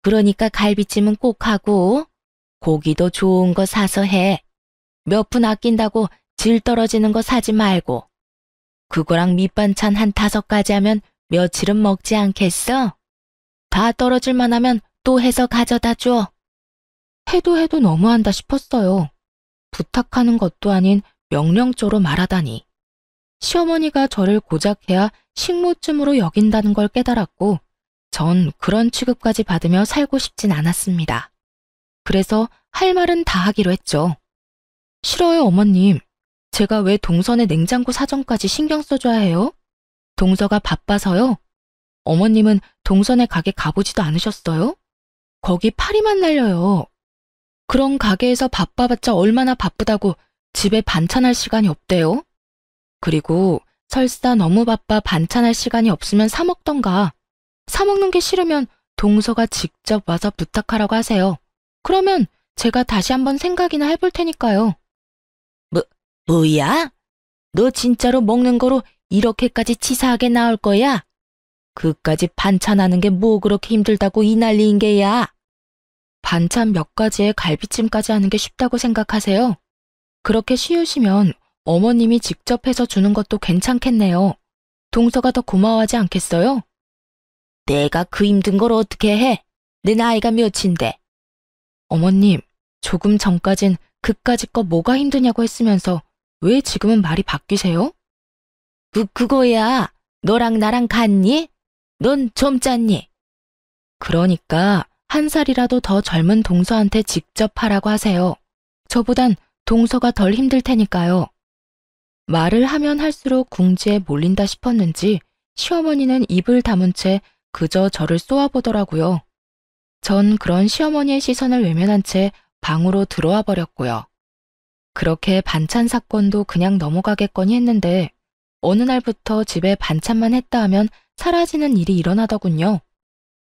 그러니까 갈비찜은 꼭 하고 고기도 좋은 거 사서 해. 몇 푼 아낀다고 질 떨어지는 거 사지 말고. 그거랑 밑반찬 한 5가지 하면 며칠은 먹지 않겠어? 다 떨어질 만하면 또 해서 가져다 줘. 해도 너무한다 싶었어요. 부탁하는 것도 아닌 명령조로 말하다니. 시어머니가 저를 고작 해야 식모쯤으로 여긴다는 걸 깨달았고 전 그런 취급까지 받으며 살고 싶진 않았습니다. 그래서 할 말은 다 하기로 했죠. 싫어요, 어머님. 제가 왜 동선의 냉장고 사정까지 신경 써줘야 해요? 동서가 바빠서요? 어머님은 동선의 가게 가보지도 않으셨어요? 거기 파리만 날려요. 그런 가게에서 바빠봤자 얼마나 바쁘다고 집에 반찬할 시간이 없대요? 그리고 설사 너무 바빠 반찬할 시간이 없으면 사 먹던가. 사 먹는 게 싫으면 동서가 직접 와서 부탁하라고 하세요. 그러면 제가 다시 한번 생각이나 해볼 테니까요. 뭐야? 너 진짜로 먹는 거로 이렇게까지 치사하게 나올 거야? 그까지 반찬하는 게 뭐 그렇게 힘들다고 이 난리인 게야? 반찬 몇 가지에 갈비찜까지 하는 게 쉽다고 생각하세요? 그렇게 쉬우시면 어머님이 직접 해서 주는 것도 괜찮겠네요. 동서가 더 고마워하지 않겠어요? 내가 그 힘든 걸 어떻게 해? 내 나이가 몇인데. 어머님, 조금 전까진 그까짓 거 뭐가 힘드냐고 했으면서 왜 지금은 말이 바뀌세요? 그거야. 너랑 나랑 같니? 넌 젊잖니? 그러니까 1살이라도 더 젊은 동서한테 직접 하라고 하세요. 저보단 동서가 덜 힘들 테니까요. 말을 하면 할수록 궁지에 몰린다 싶었는지 시어머니는 입을 다문 채 그저 저를 쏘아보더라고요. 전 그런 시어머니의 시선을 외면한 채 방으로 들어와 버렸고요. 그렇게 반찬 사건도 그냥 넘어가겠거니 했는데 어느 날부터 집에 반찬만 했다 하면 사라지는 일이 일어나더군요.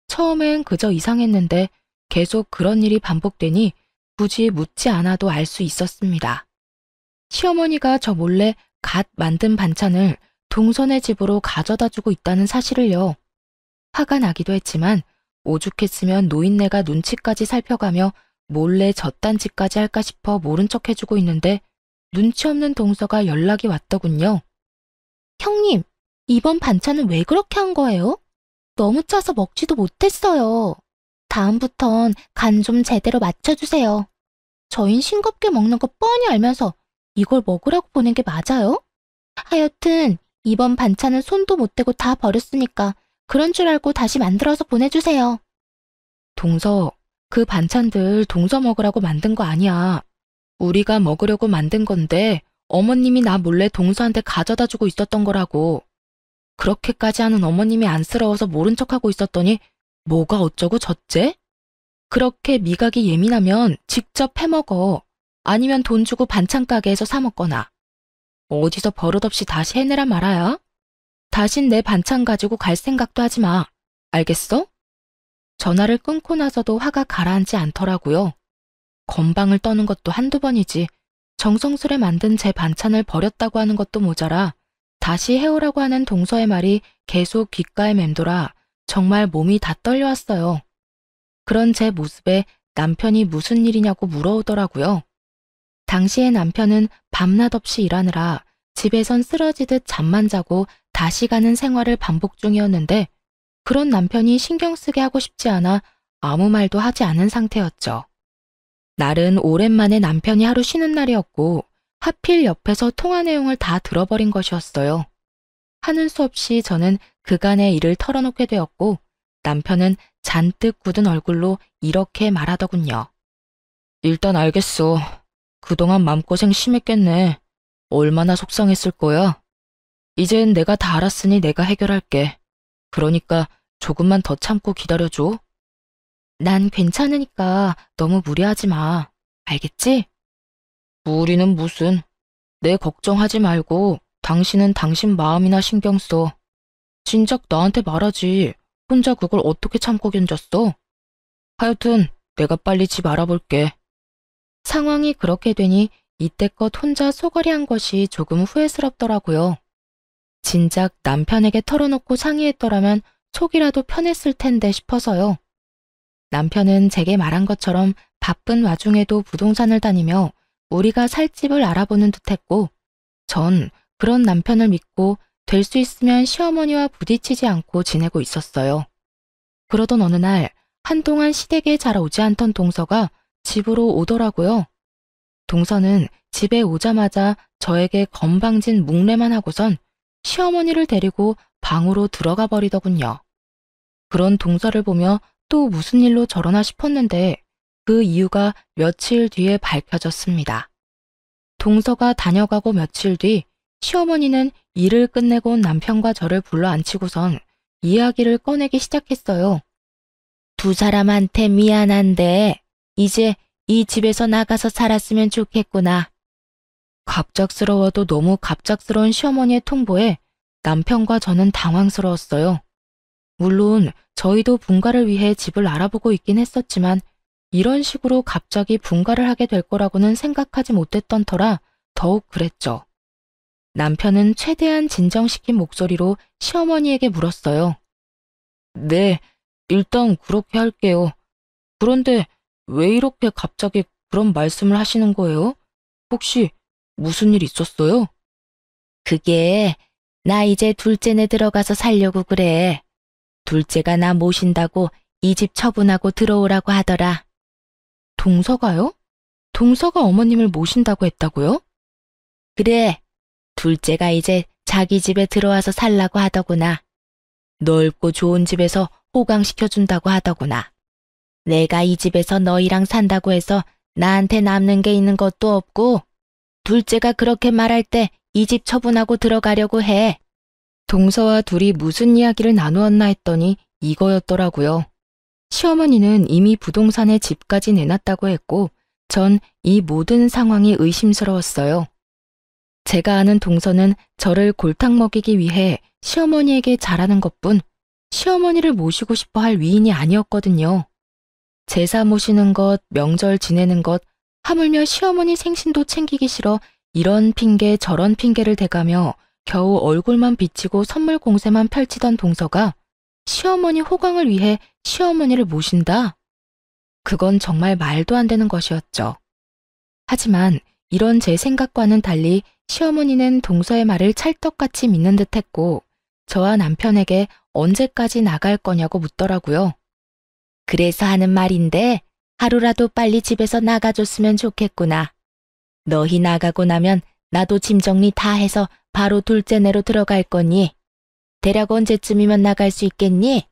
처음엔 그저 이상했는데 계속 그런 일이 반복되니 굳이 묻지 않아도 알 수 있었습니다. 시어머니가 저 몰래 갓 만든 반찬을 동선의 집으로 가져다 주고 있다는 사실을요. 화가 나기도 했지만 오죽했으면 노인네가 눈치까지 살펴가며 몰래 젖단지까지 할까 싶어 모른 척 해주고 있는데 눈치 없는 동서가 연락이 왔더군요. 형님, 이번 반찬은 왜 그렇게 한 거예요? 너무 짜서 먹지도 못했어요. 다음부턴 간 좀 제대로 맞춰주세요. 저흰 싱겁게 먹는 거 뻔히 알면서 이걸 먹으라고 보낸 게 맞아요? 하여튼 이번 반찬은 손도 못 대고 다 버렸으니까 그런 줄 알고 다시 만들어서 보내주세요. 동서, 그 반찬들 동서 먹으라고 만든 거 아니야. 우리가 먹으려고 만든 건데 어머님이 나 몰래 동서한테 가져다 주고 있었던 거라고. 그렇게까지 하는 어머님이 안쓰러워서 모른 척하고 있었더니 뭐가 어쩌고 저째? 그렇게 미각이 예민하면 직접 해먹어. 아니면 돈 주고 반찬 가게에서 사 먹거나. 어디서 버릇없이 다시 해내라 말아야. 다신 내 반찬 가지고 갈 생각도 하지 마. 알겠어? 전화를 끊고 나서도 화가 가라앉지 않더라고요. 건방을 떠는 것도 한두 번이지 정성스레 만든 제 반찬을 버렸다고 하는 것도 모자라 다시 해오라고 하는 동서의 말이 계속 귓가에 맴돌아 정말 몸이 다 떨려왔어요. 그런 제 모습에 남편이 무슨 일이냐고 물어오더라고요. 당시에 남편은 밤낮 없이 일하느라 집에선 쓰러지듯 잠만 자고 다시 가는 생활을 반복 중이었는데 그런 남편이 신경 쓰게 하고 싶지 않아 아무 말도 하지 않은 상태였죠. 날은 오랜만에 남편이 하루 쉬는 날이었고 하필 옆에서 통화 내용을 다 들어버린 것이었어요. 하는 수 없이 저는 그간의 일을 털어놓게 되었고 남편은 잔뜩 굳은 얼굴로 이렇게 말하더군요. 일단 알겠어. 그동안 맘고생 심했겠네. 얼마나 속상했을 거야. 이젠 내가 다 알았으니 내가 해결할게. 그러니까 조금만 더 참고 기다려줘. 난 괜찮으니까 너무 무리하지 마. 알겠지? 무리는 무슨. 내 걱정하지 말고 당신은 당신 마음이나 신경 써. 진작 나한테 말하지. 혼자 그걸 어떻게 참고 견뎠어? 하여튼 내가 빨리 집 알아볼게. 상황이 그렇게 되니 이때껏 혼자 소거리한 것이 조금 후회스럽더라고요. 진작 남편에게 털어놓고 상의했더라면 속이라도 편했을 텐데 싶어서요. 남편은 제게 말한 것처럼 바쁜 와중에도 부동산을 다니며 우리가 살 집을 알아보는 듯했고 전 그런 남편을 믿고 될 수 있으면 시어머니와 부딪히지 않고 지내고 있었어요. 그러던 어느 날 한동안 시댁에 잘 오지 않던 동서가 집으로 오더라고요. 동서는 집에 오자마자 저에게 건방진 묵례만 하고선 시어머니를 데리고 방으로 들어가 버리더군요. 그런 동서를 보며 또 무슨 일로 저러나 싶었는데 그 이유가 며칠 뒤에 밝혀졌습니다. 동서가 다녀가고 며칠 뒤 시어머니는 일을 끝내고 온 남편과 저를 불러 앉히고선 이야기를 꺼내기 시작했어요. 두 사람한테 미안한데 이제 이 집에서 나가서 살았으면 좋겠구나. 갑작스러워도 너무 갑작스러운 시어머니의 통보에 남편과 저는 당황스러웠어요. 물론 저희도 분가를 위해 집을 알아보고 있긴 했었지만 이런 식으로 갑자기 분가를 하게 될 거라고는 생각하지 못했던 터라 더욱 그랬죠. 남편은 최대한 진정시킨 목소리로 시어머니에게 물었어요. 네, 일단 그렇게 할게요. 그런데 왜 이렇게 갑자기 그런 말씀을 하시는 거예요? 혹시 무슨 일 있었어요? 그게 나 이제 둘째네 들어가서 살려고 그래. 둘째가 나 모신다고 이 집 처분하고 들어오라고 하더라. 동서가요? 동서가 어머님을 모신다고 했다고요? 그래, 둘째가 이제 자기 집에 들어와서 살라고 하더구나. 넓고 좋은 집에서 호강시켜준다고 하더구나. 내가 이 집에서 너희랑 산다고 해서 나한테 남는 게 있는 것도 없고 둘째가 그렇게 말할 때 이 집 처분하고 들어가려고 해. 동서와 둘이 무슨 이야기를 나누었나 했더니 이거였더라고요. 시어머니는 이미 부동산에 집까지 내놨다고 했고 전 이 모든 상황이 의심스러웠어요. 제가 아는 동서는 저를 골탕 먹이기 위해 시어머니에게 잘하는 것뿐 시어머니를 모시고 싶어 할 위인이 아니었거든요. 제사 모시는 것, 명절 지내는 것, 하물며 시어머니 생신도 챙기기 싫어 이런 핑계 저런 핑계를 대가며 겨우 얼굴만 비치고 선물 공세만 펼치던 동서가 시어머니 호강을 위해 시어머니를 모신다? 그건 정말 말도 안 되는 것이었죠. 하지만 이런 제 생각과는 달리 시어머니는 동서의 말을 찰떡같이 믿는 듯했고 저와 남편에게 언제까지 나갈 거냐고 묻더라고요. 그래서 하는 말인데 하루라도 빨리 집에서 나가줬으면 좋겠구나. 너희 나가고 나면 나도 짐 정리 다 해서 바로 둘째 내로 들어갈 거니. 대략 언제쯤이면 나갈 수 있겠니?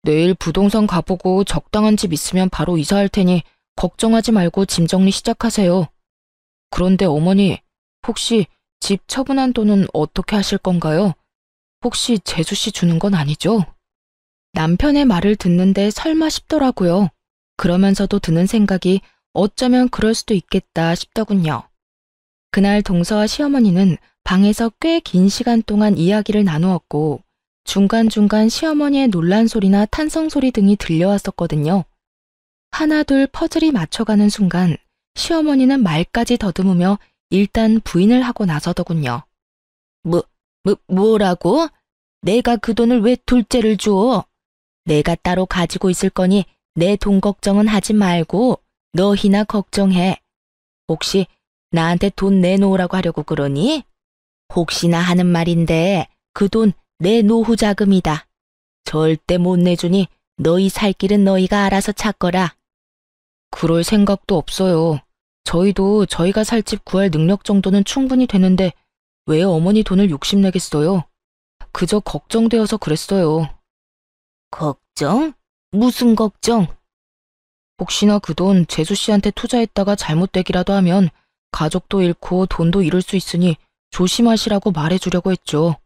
내일 부동산 가보고 적당한 집 있으면 바로 이사할 테니 걱정하지 말고 짐 정리 시작하세요. 그런데 어머니, 혹시 집 처분한 돈은 어떻게 하실 건가요? 혹시 재수 씨 주는 건 아니죠? 남편의 말을 듣는데 설마 싶더라고요. 그러면서도 드는 생각이 어쩌면 그럴 수도 있겠다 싶더군요. 그날 동서와 시어머니는 방에서 꽤 긴 시간 동안 이야기를 나누었고 중간중간 시어머니의 놀란 소리나 탄성 소리 등이 들려왔었거든요. 하나둘 퍼즐이 맞춰가는 순간 시어머니는 말까지 더듬으며 일단 부인을 하고 나서더군요. 뭐라고? 내가 그 돈을 왜 둘째를 줘? 내가 따로 가지고 있을 거니 내 돈 걱정은 하지 말고 너희나 걱정해. 혹시 나한테 돈 내놓으라고 하려고 그러니? 혹시나 하는 말인데 그 돈 내 노후 자금이다. 절대 못 내주니 너희 살 길은 너희가 알아서 찾거라. 그럴 생각도 없어요. 저희도 저희가 살 집 구할 능력 정도는 충분히 되는데 왜 어머니 돈을 욕심내겠어요? 그저 걱정되어서 그랬어요. 걱정? 무슨 걱정? 혹시나 그 돈 재수 씨한테 투자했다가 잘못되기라도 하면 가족도 잃고 돈도 잃을 수 있으니 조심하시라고 말해주려고 했죠.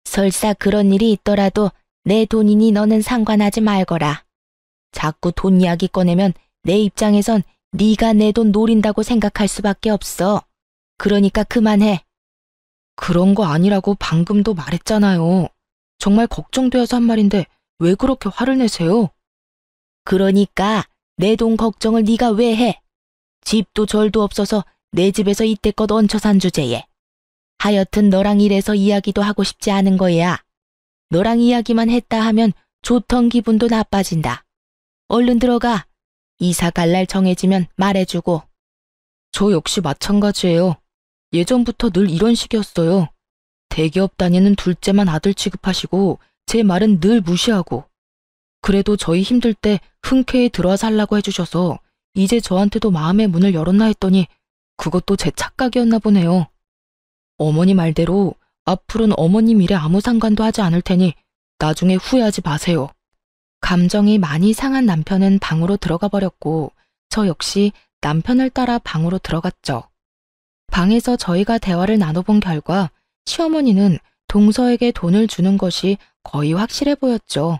설사 그런 일이 있더라도 내 돈이니 너는 상관하지 말거라. 자꾸 돈 이야기 꺼내면 내 입장에선 네가 내 돈 노린다고 생각할 수밖에 없어. 그러니까 그만해. 그런 거 아니라고 방금도 말했잖아요. 정말 걱정되어서 한 말인데 왜 그렇게 화를 내세요? 그러니까 내 돈 걱정을 네가 왜 해? 집도 절도 없어서 내 집에서 이때껏 얹혀 산 주제에. 하여튼 너랑 이래서 이야기도 하고 싶지 않은 거야. 너랑 이야기만 했다 하면 좋던 기분도 나빠진다. 얼른 들어가. 이사 갈 날 정해지면 말해주고. 저 역시 마찬가지예요. 예전부터 늘 이런 식이었어요. 대기업 다니는 둘째만 아들 취급하시고 제 말은 늘 무시하고. 그래도 저희 힘들 때 흔쾌히 들어와 살라고 해주셔서 이제 저한테도 마음의 문을 열었나 했더니 그것도 제 착각이었나 보네요. 어머니 말대로 앞으로는 어머님 일에 아무 상관도 하지 않을 테니 나중에 후회하지 마세요. 감정이 많이 상한 남편은 방으로 들어가 버렸고 저 역시 남편을 따라 방으로 들어갔죠. 방에서 저희가 대화를 나눠본 결과 시어머니는 동서에게 돈을 주는 것이 거의 확실해 보였죠.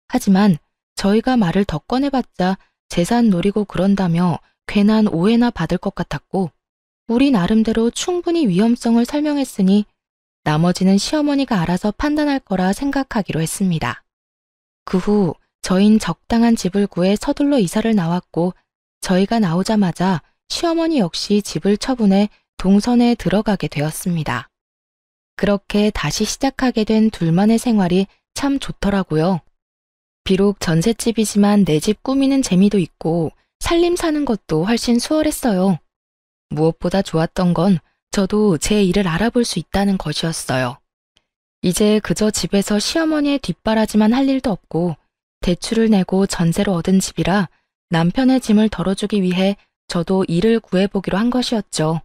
하지만 저희가 말을 더 꺼내봤자 재산 노리고 그런다며 괜한 오해나 받을 것 같았고 우리 나름대로 충분히 위험성을 설명했으니 나머지는 시어머니가 알아서 판단할 거라 생각하기로 했습니다. 그 후 저흰 적당한 집을 구해 서둘러 이사를 나왔고 저희가 나오자마자 시어머니 역시 집을 처분해 동선에 들어가게 되었습니다. 그렇게 다시 시작하게 된 둘만의 생활이 참 좋더라고요. 비록 전셋집이지만 내 집 꾸미는 재미도 있고 살림 사는 것도 훨씬 수월했어요. 무엇보다 좋았던 건 저도 제 일을 알아볼 수 있다는 것이었어요. 이제 그저 집에서 시어머니의 뒷바라지만 할 일도 없고 대출을 내고 전세로 얻은 집이라 남편의 짐을 덜어주기 위해 저도 일을 구해보기로 한 것이었죠.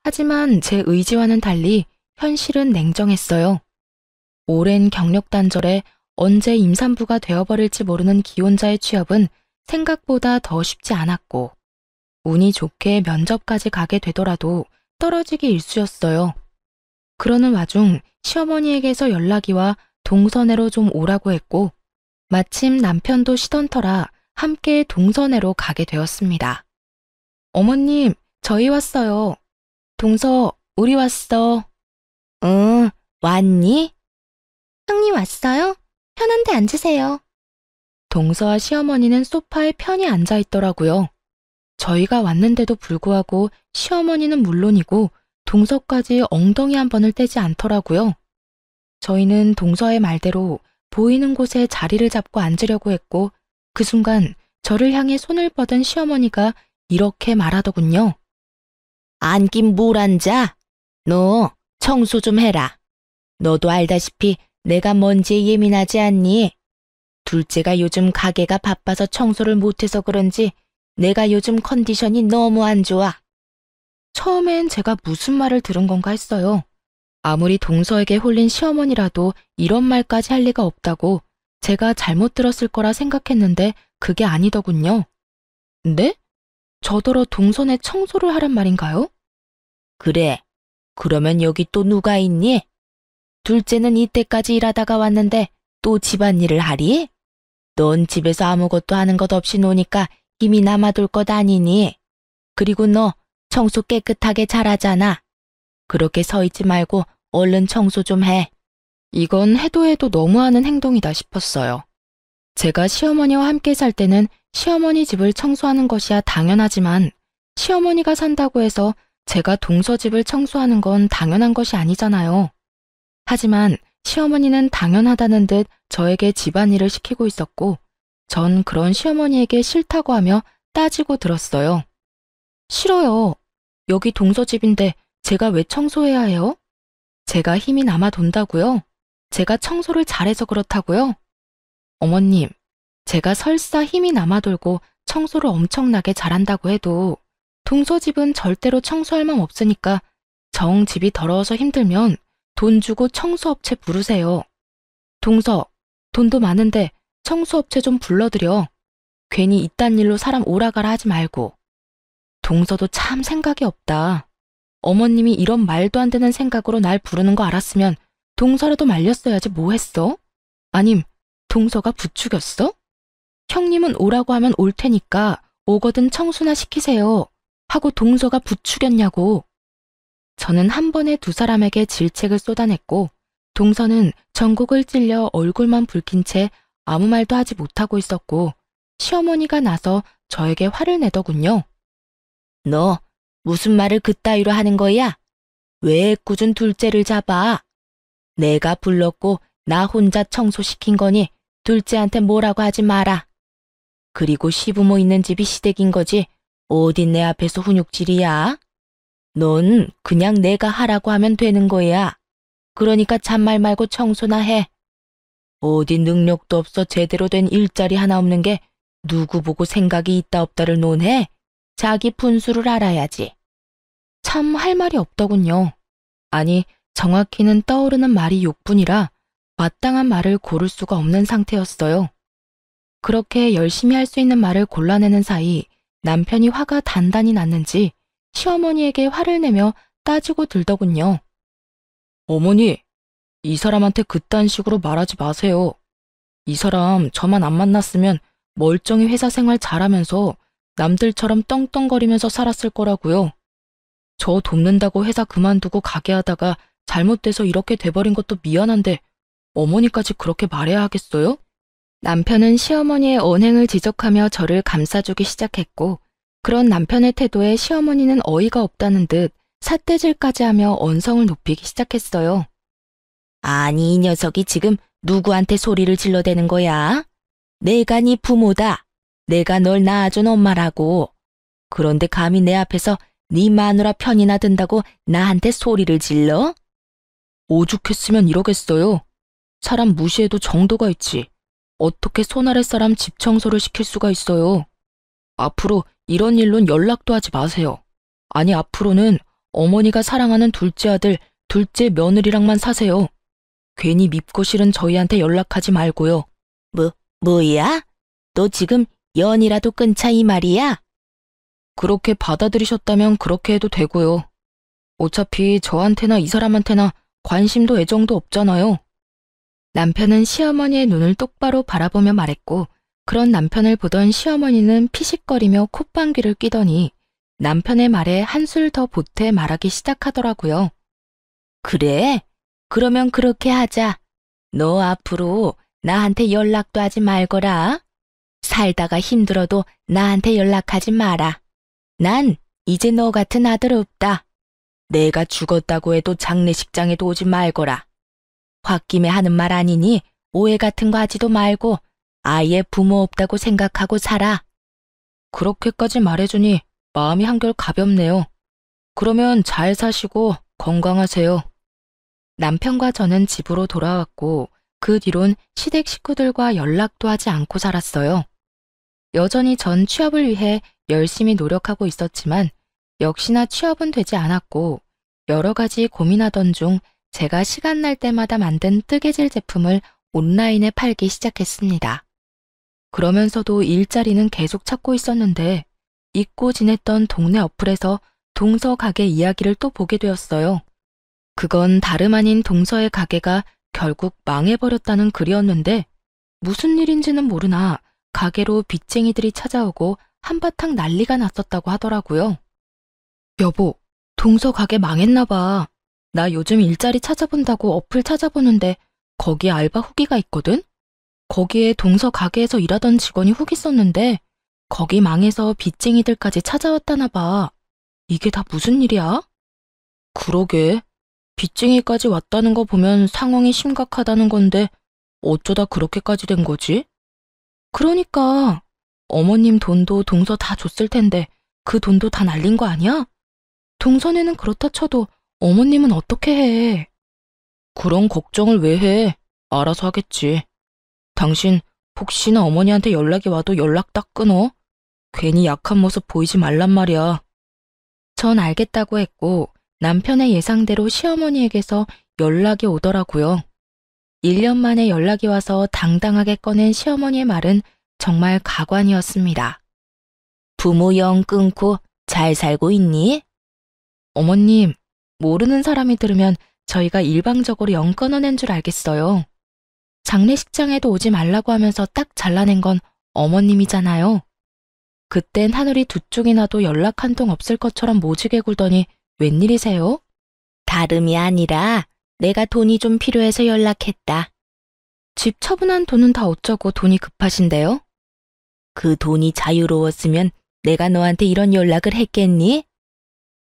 하지만 제 의지와는 달리 현실은 냉정했어요. 오랜 경력 단절에 언제 임산부가 되어버릴지 모르는 기혼자의 취업은 생각보다 더 쉽지 않았고 운이 좋게 면접까지 가게 되더라도 떨어지기 일쑤였어요. 그러는 와중 시어머니에게서 연락이 와 동서내로 좀 오라고 했고 마침 남편도 쉬던 터라 함께 동서내로 가게 되었습니다. 어머님, 저희 왔어요. 동서, 우리 왔어. 응, 왔니? 형님 왔어요? 편한데 앉으세요. 동서와 시어머니는 소파에 편히 앉아 있더라고요. 저희가 왔는데도 불구하고 시어머니는 물론이고 동서까지 엉덩이 한 번을 떼지 않더라고요. 저희는 동서의 말대로 보이는 곳에 자리를 잡고 앉으려고 했고 그 순간 저를 향해 손을 뻗은 시어머니가 이렇게 말하더군요. 앉긴 뭘 앉아? 너 청소 좀 해라. 너도 알다시피 내가 먼지에 예민하지 않니? 둘째가 요즘 가게가 바빠서 청소를 못해서 그런지 내가 요즘 컨디션이 너무 안 좋아. 처음엔 제가 무슨 말을 들은 건가 했어요. 아무리 동서에게 홀린 시어머니라도 이런 말까지 할 리가 없다고 제가 잘못 들었을 거라 생각했는데 그게 아니더군요. 네? 저더러 동선에 청소를 하란 말인가요? 그래. 그러면 여기 또 누가 있니? 둘째는 이때까지 일하다가 왔는데 또 집안일을 하리? 넌 집에서 아무것도 하는 것 없이 노니까 힘이 남아돌 것 아니니? 그리고 너 청소 깨끗하게 잘하잖아. 그렇게 서 있지 말고 얼른 청소 좀 해. 이건 해도 해도 너무하는 행동이다 싶었어요. 제가 시어머니와 함께 살 때는 시어머니 집을 청소하는 것이야 당연하지만 시어머니가 산다고 해서 제가 동서 집을 청소하는 건 당연한 것이 아니잖아요. 하지만 시어머니는 당연하다는 듯 저에게 집안일을 시키고 있었고 전 그런 시어머니에게 싫다고 하며 따지고 들었어요. 싫어요. 여기 동서 집인데 제가 왜 청소해야 해요? 제가 힘이 남아 돈다고요? 제가 청소를 잘해서 그렇다고요? 어머님, 제가 설사 힘이 남아 돌고 청소를 엄청나게 잘한다고 해도 동서 집은 절대로 청소할 맘 없으니까 정 집이 더러워서 힘들면 돈 주고 청소업체 부르세요. 동서, 돈도 많은데 청소업체 좀 불러드려. 괜히 이딴 일로 사람 오라가라 하지 말고. 동서도 참 생각이 없다. 어머님이 이런 말도 안 되는 생각으로 날 부르는 거 알았으면 동서라도 말렸어야지 뭐 했어? 아님 동서가 부추겼어? 형님은 오라고 하면 올 테니까 오거든 청소나 시키세요. 하고 동서가 부추겼냐고. 저는 한 번에 두 사람에게 질책을 쏟아냈고 동서는 전곡을 찔려 얼굴만 붉힌 채 아무 말도 하지 못하고 있었고 시어머니가 나서 저에게 화를 내더군요. 너 무슨 말을 그따위로 하는 거야? 왜 꾸준 둘째를 잡아? 내가 불렀고 나 혼자 청소시킨 거니 둘째한테 뭐라고 하지 마라. 그리고 시부모 있는 집이 시댁인 거지 어딘 내 앞에서 훈육질이야? 넌 그냥 내가 하라고 하면 되는 거야. 그러니까 잔말 말고 청소나 해. 어디 능력도 없어 제대로 된 일자리 하나 없는 게 누구 보고 생각이 있다 없다를 논해? 자기 분수를 알아야지. 참 할 말이 없더군요. 아니, 정확히는 떠오르는 말이 욕뿐이라 마땅한 말을 고를 수가 없는 상태였어요. 그렇게 열심히 할 수 있는 말을 골라내는 사이 남편이 화가 단단히 났는지 시어머니에게 화를 내며 따지고 들더군요. 어머니, 이 사람한테 그딴 식으로 말하지 마세요. 이 사람 저만 안 만났으면 멀쩡히 회사 생활 잘하면서 남들처럼 떵떵거리면서 살았을 거라고요. 저 돕는다고 회사 그만두고 가게 하다가 잘못돼서 이렇게 돼버린 것도 미안한데 어머니까지 그렇게 말해야 하겠어요? 남편은 시어머니의 언행을 지적하며 저를 감싸주기 시작했고 그런 남편의 태도에 시어머니는 어이가 없다는 듯 삿대질까지 하며 언성을 높이기 시작했어요. 아니 이 녀석이 지금 누구한테 소리를 질러대는 거야? 내가 네 부모다. 내가 널 낳아준 엄마라고. 그런데 감히 내 앞에서 네 마누라 편이나 든다고 나한테 소리를 질러? 오죽했으면 이러겠어요. 사람 무시해도 정도가 있지. 어떻게 손 아래 사람 집 청소를 시킬 수가 있어요. 앞으로 이런 일론 연락도 하지 마세요. 아니 앞으로는 어머니가 사랑하는 둘째 아들, 둘째 며느리랑만 사세요. 괜히 밉고 싫은 저희한테 연락하지 말고요. 뭐야? 너 지금 연이라도 끊자 이 말이야? 그렇게 받아들이셨다면 그렇게 해도 되고요. 어차피 저한테나 이 사람한테나 관심도 애정도 없잖아요. 남편은 시어머니의 눈을 똑바로 바라보며 말했고 그런 남편을 보던 시어머니는 피식거리며 콧방귀를 뀌더니 남편의 말에 한술 더 보태 말하기 시작하더라고요. 그래? 그러면 그렇게 하자. 너 앞으로 나한테 연락도 하지 말거라. 살다가 힘들어도 나한테 연락하지 마라. 난 이제 너 같은 아들 없다. 내가 죽었다고 해도 장례식장에도 오지 말거라. 홧김에 하는 말 아니니 오해 같은 거 하지도 말고 아예 부모 없다고 생각하고 살아. 그렇게까지 말해주니 마음이 한결 가볍네요. 그러면 잘 사시고 건강하세요. 남편과 저는 집으로 돌아왔고 그 뒤론 시댁 식구들과 연락도 하지 않고 살았어요. 여전히 전 취업을 위해 열심히 노력하고 있었지만 역시나 취업은 되지 않았고 여러 가지 고민하던 중 제가 시간 날 때마다 만든 뜨개질 제품을 온라인에 팔기 시작했습니다. 그러면서도 일자리는 계속 찾고 있었는데 잊고 지냈던 동네 어플에서 동서 가게 이야기를 또 보게 되었어요. 그건 다름 아닌 동서의 가게가 결국 망해버렸다는 글이었는데 무슨 일인지는 모르나 가게로 빚쟁이들이 찾아오고 한바탕 난리가 났었다고 하더라고요. 여보, 동서 가게 망했나 봐. 나 요즘 일자리 찾아본다고 어플 찾아보는데 거기에 알바 후기가 있거든? 거기에 동서 가게에서 일하던 직원이 후기 썼는데 거기 망해서 빚쟁이들까지 찾아왔다나 봐. 이게 다 무슨 일이야? 그러게. 빚쟁이까지 왔다는 거 보면 상황이 심각하다는 건데 어쩌다 그렇게까지 된 거지? 그러니까 어머님 돈도 동서 다 줬을 텐데 그 돈도 다 날린 거 아니야? 동서네는 그렇다 쳐도 어머님은 어떻게 해? 그런 걱정을 왜 해? 알아서 하겠지. 당신 혹시나 어머니한테 연락이 와도 연락 딱 끊어? 괜히 약한 모습 보이지 말란 말이야. 전 알겠다고 했고 남편의 예상대로 시어머니에게서 연락이 오더라고요. 1년 만에 연락이 와서 당당하게 꺼낸 시어머니의 말은 정말 가관이었습니다. 부모 영 끊고 잘 살고 있니? 어머님, 모르는 사람이 들으면 저희가 일방적으로 영 끊어낸 줄 알겠어요. 장례식장에도 오지 말라고 하면서 딱 잘라낸 건 어머님이잖아요. 그땐 하늘이 두 쪽이 나도 연락 한 통 없을 것처럼 모지게 굴더니 웬일이세요? 다름이 아니라 내가 돈이 좀 필요해서 연락했다. 집 처분한 돈은 다 어쩌고 돈이 급하신데요? 그 돈이 자유로웠으면 내가 너한테 이런 연락을 했겠니?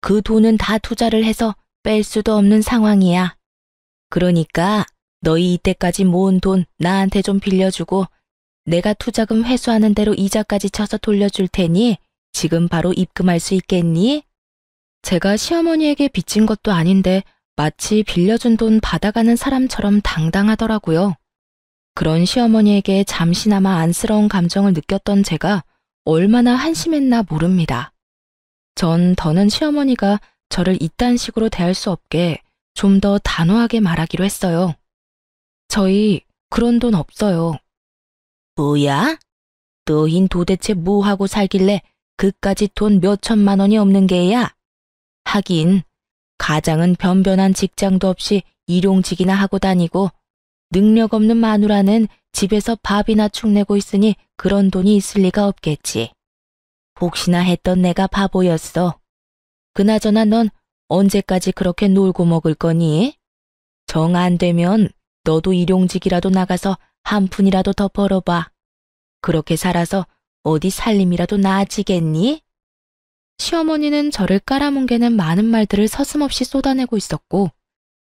그 돈은 다 투자를 해서 뺄 수도 없는 상황이야. 그러니까 너희 이때까지 모은 돈 나한테 좀 빌려주고 내가 투자금 회수하는 대로 이자까지 쳐서 돌려줄 테니 지금 바로 입금할 수 있겠니? 제가 시어머니에게 빚진 것도 아닌데 마치 빌려준 돈 받아가는 사람처럼 당당하더라고요. 그런 시어머니에게 잠시나마 안쓰러운 감정을 느꼈던 제가 얼마나 한심했나 모릅니다. 전 더는 시어머니가 저를 이딴 식으로 대할 수 없게 좀 더 단호하게 말하기로 했어요. 저희 그런 돈 없어요. 뭐야? 너흰 도대체 뭐 하고 살길래 그까짓 돈 몇 천만 원이 없는 게야? 하긴 가장은 변변한 직장도 없이 일용직이나 하고 다니고 능력 없는 마누라는 집에서 밥이나 축내고 있으니 그런 돈이 있을 리가 없겠지. 혹시나 했던 내가 바보였어. 그나저나 넌 언제까지 그렇게 놀고 먹을 거니? 정 안 되면 너도 일용직이라도 나가서 한 푼이라도 더 벌어봐. 그렇게 살아서 어디 살림이라도 나아지겠니? 시어머니는 저를 깔아뭉개는 많은 말들을 서슴없이 쏟아내고 있었고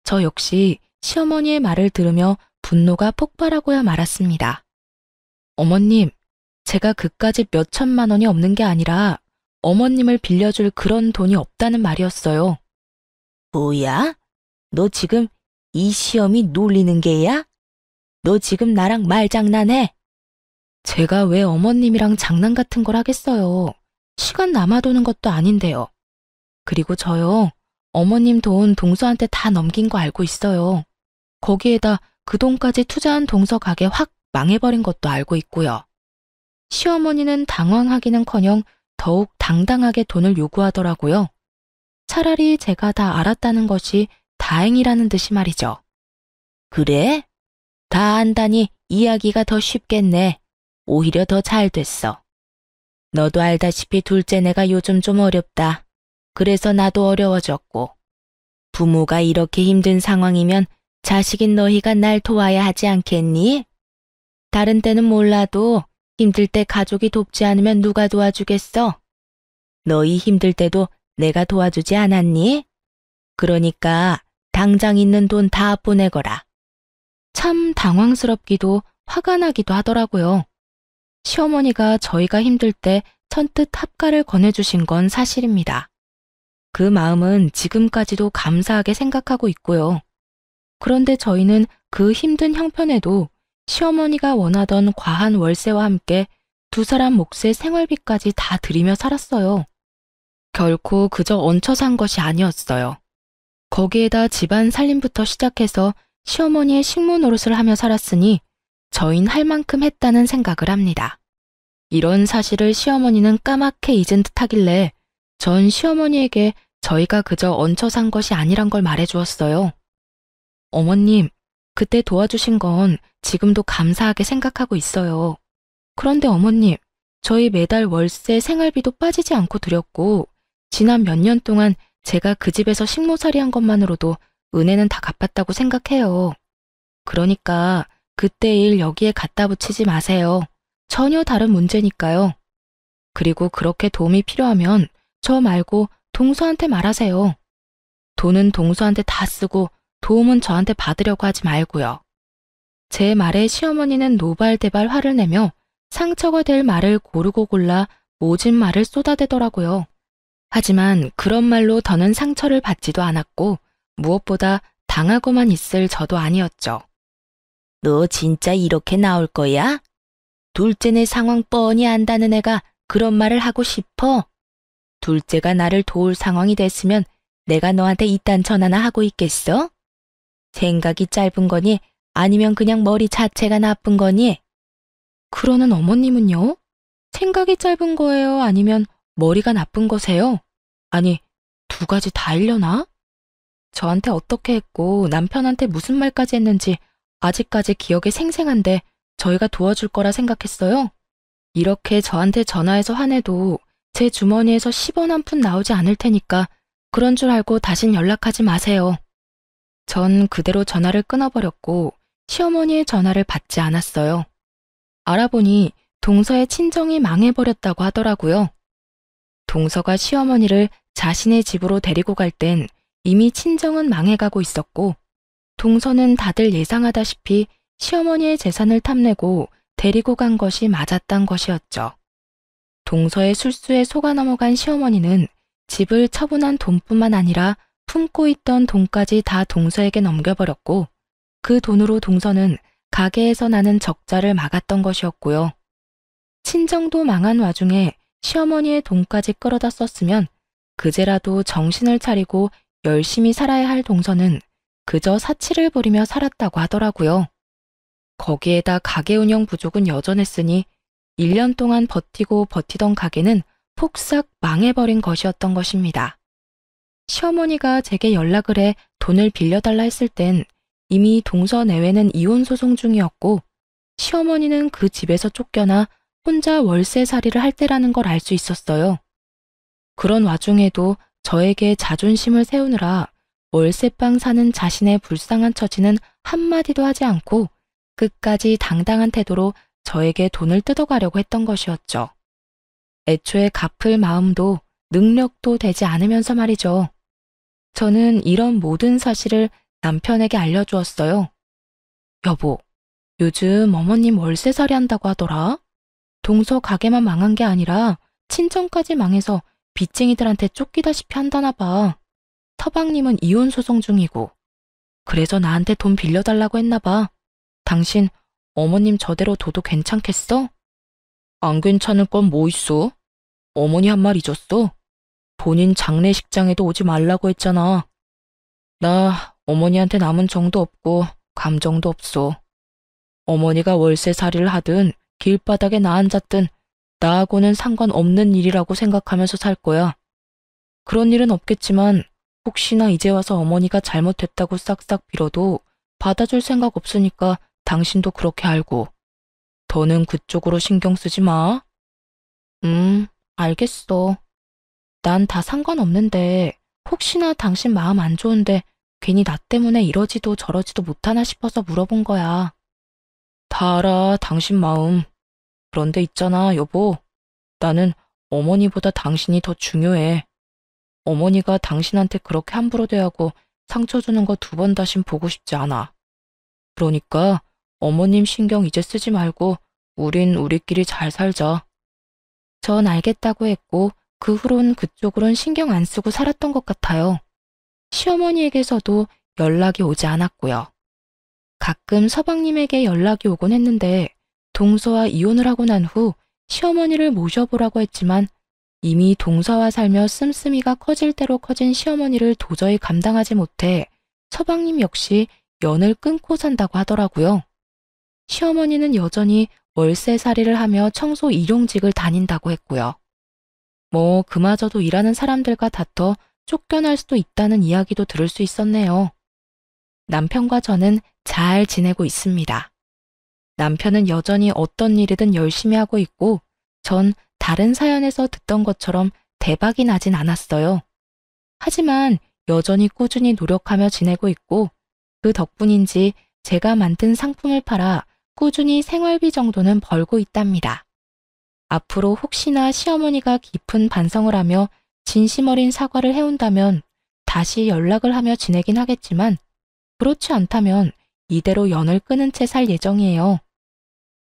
저 역시 시어머니의 말을 들으며 분노가 폭발하고야 말았습니다. 어머님, 제가 그까짓 몇 천만 원이 없는 게 아니라 어머님을 빌려줄 그런 돈이 없다는 말이었어요. 뭐야? 너 지금 이 시험이 놀리는 게야? 너 지금 나랑 말장난해? 제가 왜 어머님이랑 장난 같은 걸 하겠어요. 시간 남아도는 것도 아닌데요. 그리고 저요, 어머님 돈 동서한테 다 넘긴 거 알고 있어요. 거기에다 그 돈까지 투자한 동서 가게 확 망해버린 것도 알고 있고요. 시어머니는 당황하기는커녕 더욱 당당하게 돈을 요구하더라고요. 차라리 제가 다 알았다는 것이 다행이라는 듯이 말이죠. 그래? 다 안다니 이야기가 더 쉽겠네. 오히려 더 잘 됐어. 너도 알다시피 둘째 내가 요즘 좀 어렵다. 그래서 나도 어려워졌고. 부모가 이렇게 힘든 상황이면 자식인 너희가 날 도와야 하지 않겠니? 다른 때는 몰라도 힘들 때 가족이 돕지 않으면 누가 도와주겠어? 너희 힘들 때도 내가 도와주지 않았니? 그러니까 당장 있는 돈 다 보내거라. 참 당황스럽기도 화가 나기도 하더라고요. 시어머니가 저희가 힘들 때 선뜻 합가를 권해주신 건 사실입니다. 그 마음은 지금까지도 감사하게 생각하고 있고요. 그런데 저희는 그 힘든 형편에도 시어머니가 원하던 과한 월세와 함께 두 사람 몫의 생활비까지 다 들이며 살았어요. 결코 그저 얹혀 산 것이 아니었어요. 거기에다 집안 살림부터 시작해서 시어머니의 식모 노릇을 하며 살았으니 저흰 할 만큼 했다는 생각을 합니다. 이런 사실을 시어머니는 까맣게 잊은 듯 하길래 전 시어머니에게 저희가 그저 얹혀 산 것이 아니란 걸 말해주었어요. 어머님, 그때 도와주신 건 지금도 감사하게 생각하고 있어요. 그런데 어머님, 저희 매달 월세 생활비도 빠지지 않고 드렸고 지난 몇 년 동안 제가 그 집에서 식모살이 한 것만으로도 은혜는 다 갚았다고 생각해요. 그러니까 그때 일 여기에 갖다 붙이지 마세요. 전혀 다른 문제니까요. 그리고 그렇게 도움이 필요하면 저 말고 동서한테 말하세요. 돈은 동서한테 다 쓰고 도움은 저한테 받으려고 하지 말고요. 제 말에 시어머니는 노발대발 화를 내며 상처가 될 말을 고르고 골라 모진 말을 쏟아대더라고요. 하지만 그런 말로 더는 상처를 받지도 않았고 무엇보다 당하고만 있을 저도 아니었죠. 너 진짜 이렇게 나올 거야? 둘째네 상황 뻔히 안다는 애가 그런 말을 하고 싶어? 둘째가 나를 도울 상황이 됐으면 내가 너한테 이딴 전화나 하고 있겠어? 생각이 짧은 거니 아니면 그냥 머리 자체가 나쁜 거니? 그러는 어머님은요? 생각이 짧은 거예요? 아니면 머리가 나쁜 거세요? 아니, 두 가지 다이려나? 저한테 어떻게 했고 남편한테 무슨 말까지 했는지 아직까지 기억에 생생한데 저희가 도와줄 거라 생각했어요? 이렇게 저한테 전화해서 화내도 제 주머니에서 10원 한 푼 나오지 않을 테니까 그런 줄 알고 다신 연락하지 마세요. 전 그대로 전화를 끊어버렸고 시어머니의 전화를 받지 않았어요. 알아보니 동서의 친정이 망해버렸다고 하더라고요. 동서가 시어머니를 자신의 집으로 데리고 갈 땐 이미 친정은 망해가고 있었고 동서는 다들 예상하다시피 시어머니의 재산을 탐내고 데리고 간 것이 맞았단 것이었죠. 동서의 술수에 속아 넘어간 시어머니는 집을 처분한 돈뿐만 아니라 품고 있던 돈까지 다 동서에게 넘겨버렸고 그 돈으로 동서는 가게에서 나는 적자를 막았던 것이었고요. 친정도 망한 와중에 시어머니의 돈까지 끌어다 썼으면 그제라도 정신을 차리고 열심히 살아야 할 동서는 그저 사치를 부리며 살았다고 하더라고요. 거기에다 가게 운영 부족은 여전했으니 1년 동안 버티고 버티던 가게는 폭삭 망해버린 것이었던 것입니다. 시어머니가 제게 연락을 해 돈을 빌려달라 했을 땐 이미 동서 내외는 이혼 소송 중이었고 시어머니는 그 집에서 쫓겨나 혼자 월세살이를 할 때라는 걸 알 수 있었어요. 그런 와중에도 저에게 자존심을 세우느라 월세방 사는 자신의 불쌍한 처지는 한마디도 하지 않고 끝까지 당당한 태도로 저에게 돈을 뜯어가려고 했던 것이었죠. 애초에 갚을 마음도 능력도 되지 않으면서 말이죠. 저는 이런 모든 사실을 남편에게 알려주었어요. 여보, 요즘 어머님 월세살이 한다고 하더라. 동서 가게만 망한 게 아니라 친정까지 망해서 빚쟁이들한테 쫓기다시피 한다나 봐. 서방님은 이혼 소송 중이고. 그래서 나한테 돈 빌려달라고 했나 봐. 당신 어머님 저대로 둬도 괜찮겠어? 안 괜찮을 건 뭐 있어? 어머니 한 말 잊었어? 본인 장례식장에도 오지 말라고 했잖아. 나 어머니한테 남은 정도 없고 감정도 없어. 어머니가 월세살이를 하든 길바닥에 나 앉았든 나하고는 상관없는 일이라고 생각하면서 살 거야. 그런 일은 없겠지만 혹시나 이제 와서 어머니가 잘못했다고 싹싹 빌어도 받아줄 생각 없으니까 당신도 그렇게 알고. 더는 그쪽으로 신경 쓰지 마. 알겠어. 난 다 상관없는데 혹시나 당신 마음 안 좋은데 괜히 나 때문에 이러지도 저러지도 못하나 싶어서 물어본 거야. 다 알아, 당신 마음. 그런데 있잖아, 여보. 나는 어머니보다 당신이 더 중요해. 어머니가 당신한테 그렇게 함부로 대하고 상처 주는 거 두 번 다신 보고 싶지 않아. 그러니까 어머님 신경 이제 쓰지 말고 우린 우리끼리 잘 살자. 전 알겠다고 했고 그 후론 그쪽으론 신경 안 쓰고 살았던 것 같아요. 시어머니에게서도 연락이 오지 않았고요. 가끔 서방님에게 연락이 오곤 했는데 동서와 이혼을 하고 난 후 시어머니를 모셔보라고 했지만 이미 동서와 살며 씀씀이가 커질 대로 커진 시어머니를 도저히 감당하지 못해 서방님 역시 연을 끊고 산다고 하더라고요. 시어머니는 여전히 월세살이를 하며 청소 일용직을 다닌다고 했고요. 뭐 그마저도 일하는 사람들과 다퉈 쫓겨날 수도 있다는 이야기도 들을 수 있었네요. 남편과 저는 잘 지내고 있습니다. 남편은 여전히 어떤 일이든 열심히 하고 있고 전 다른 사연에서 듣던 것처럼 대박이 나진 않았어요. 하지만 여전히 꾸준히 노력하며 지내고 있고 그 덕분인지 제가 만든 상품을 팔아 꾸준히 생활비 정도는 벌고 있답니다. 앞으로 혹시나 시어머니가 깊은 반성을 하며 진심 어린 사과를 해온다면 다시 연락을 하며 지내긴 하겠지만 그렇지 않다면 이대로 연을 끊은 채 살 예정이에요.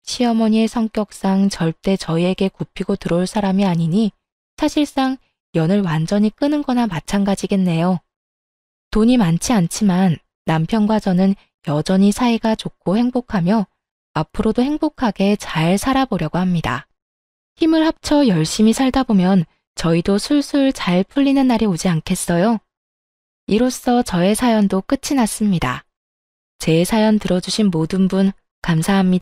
시어머니의 성격상 절대 저희에게 굽히고 들어올 사람이 아니니 사실상 연을 완전히 끊은 거나 마찬가지겠네요. 돈이 많지 않지만 남편과 저는 여전히 사이가 좋고 행복하며 앞으로도 행복하게 잘 살아보려고 합니다. 힘을 합쳐 열심히 살다 보면 저희도 술술 잘 풀리는 날이 오지 않겠어요? 이로써 저의 사연도 끝이 났습니다. 제 사연 들어주신 모든 분 감사합니다.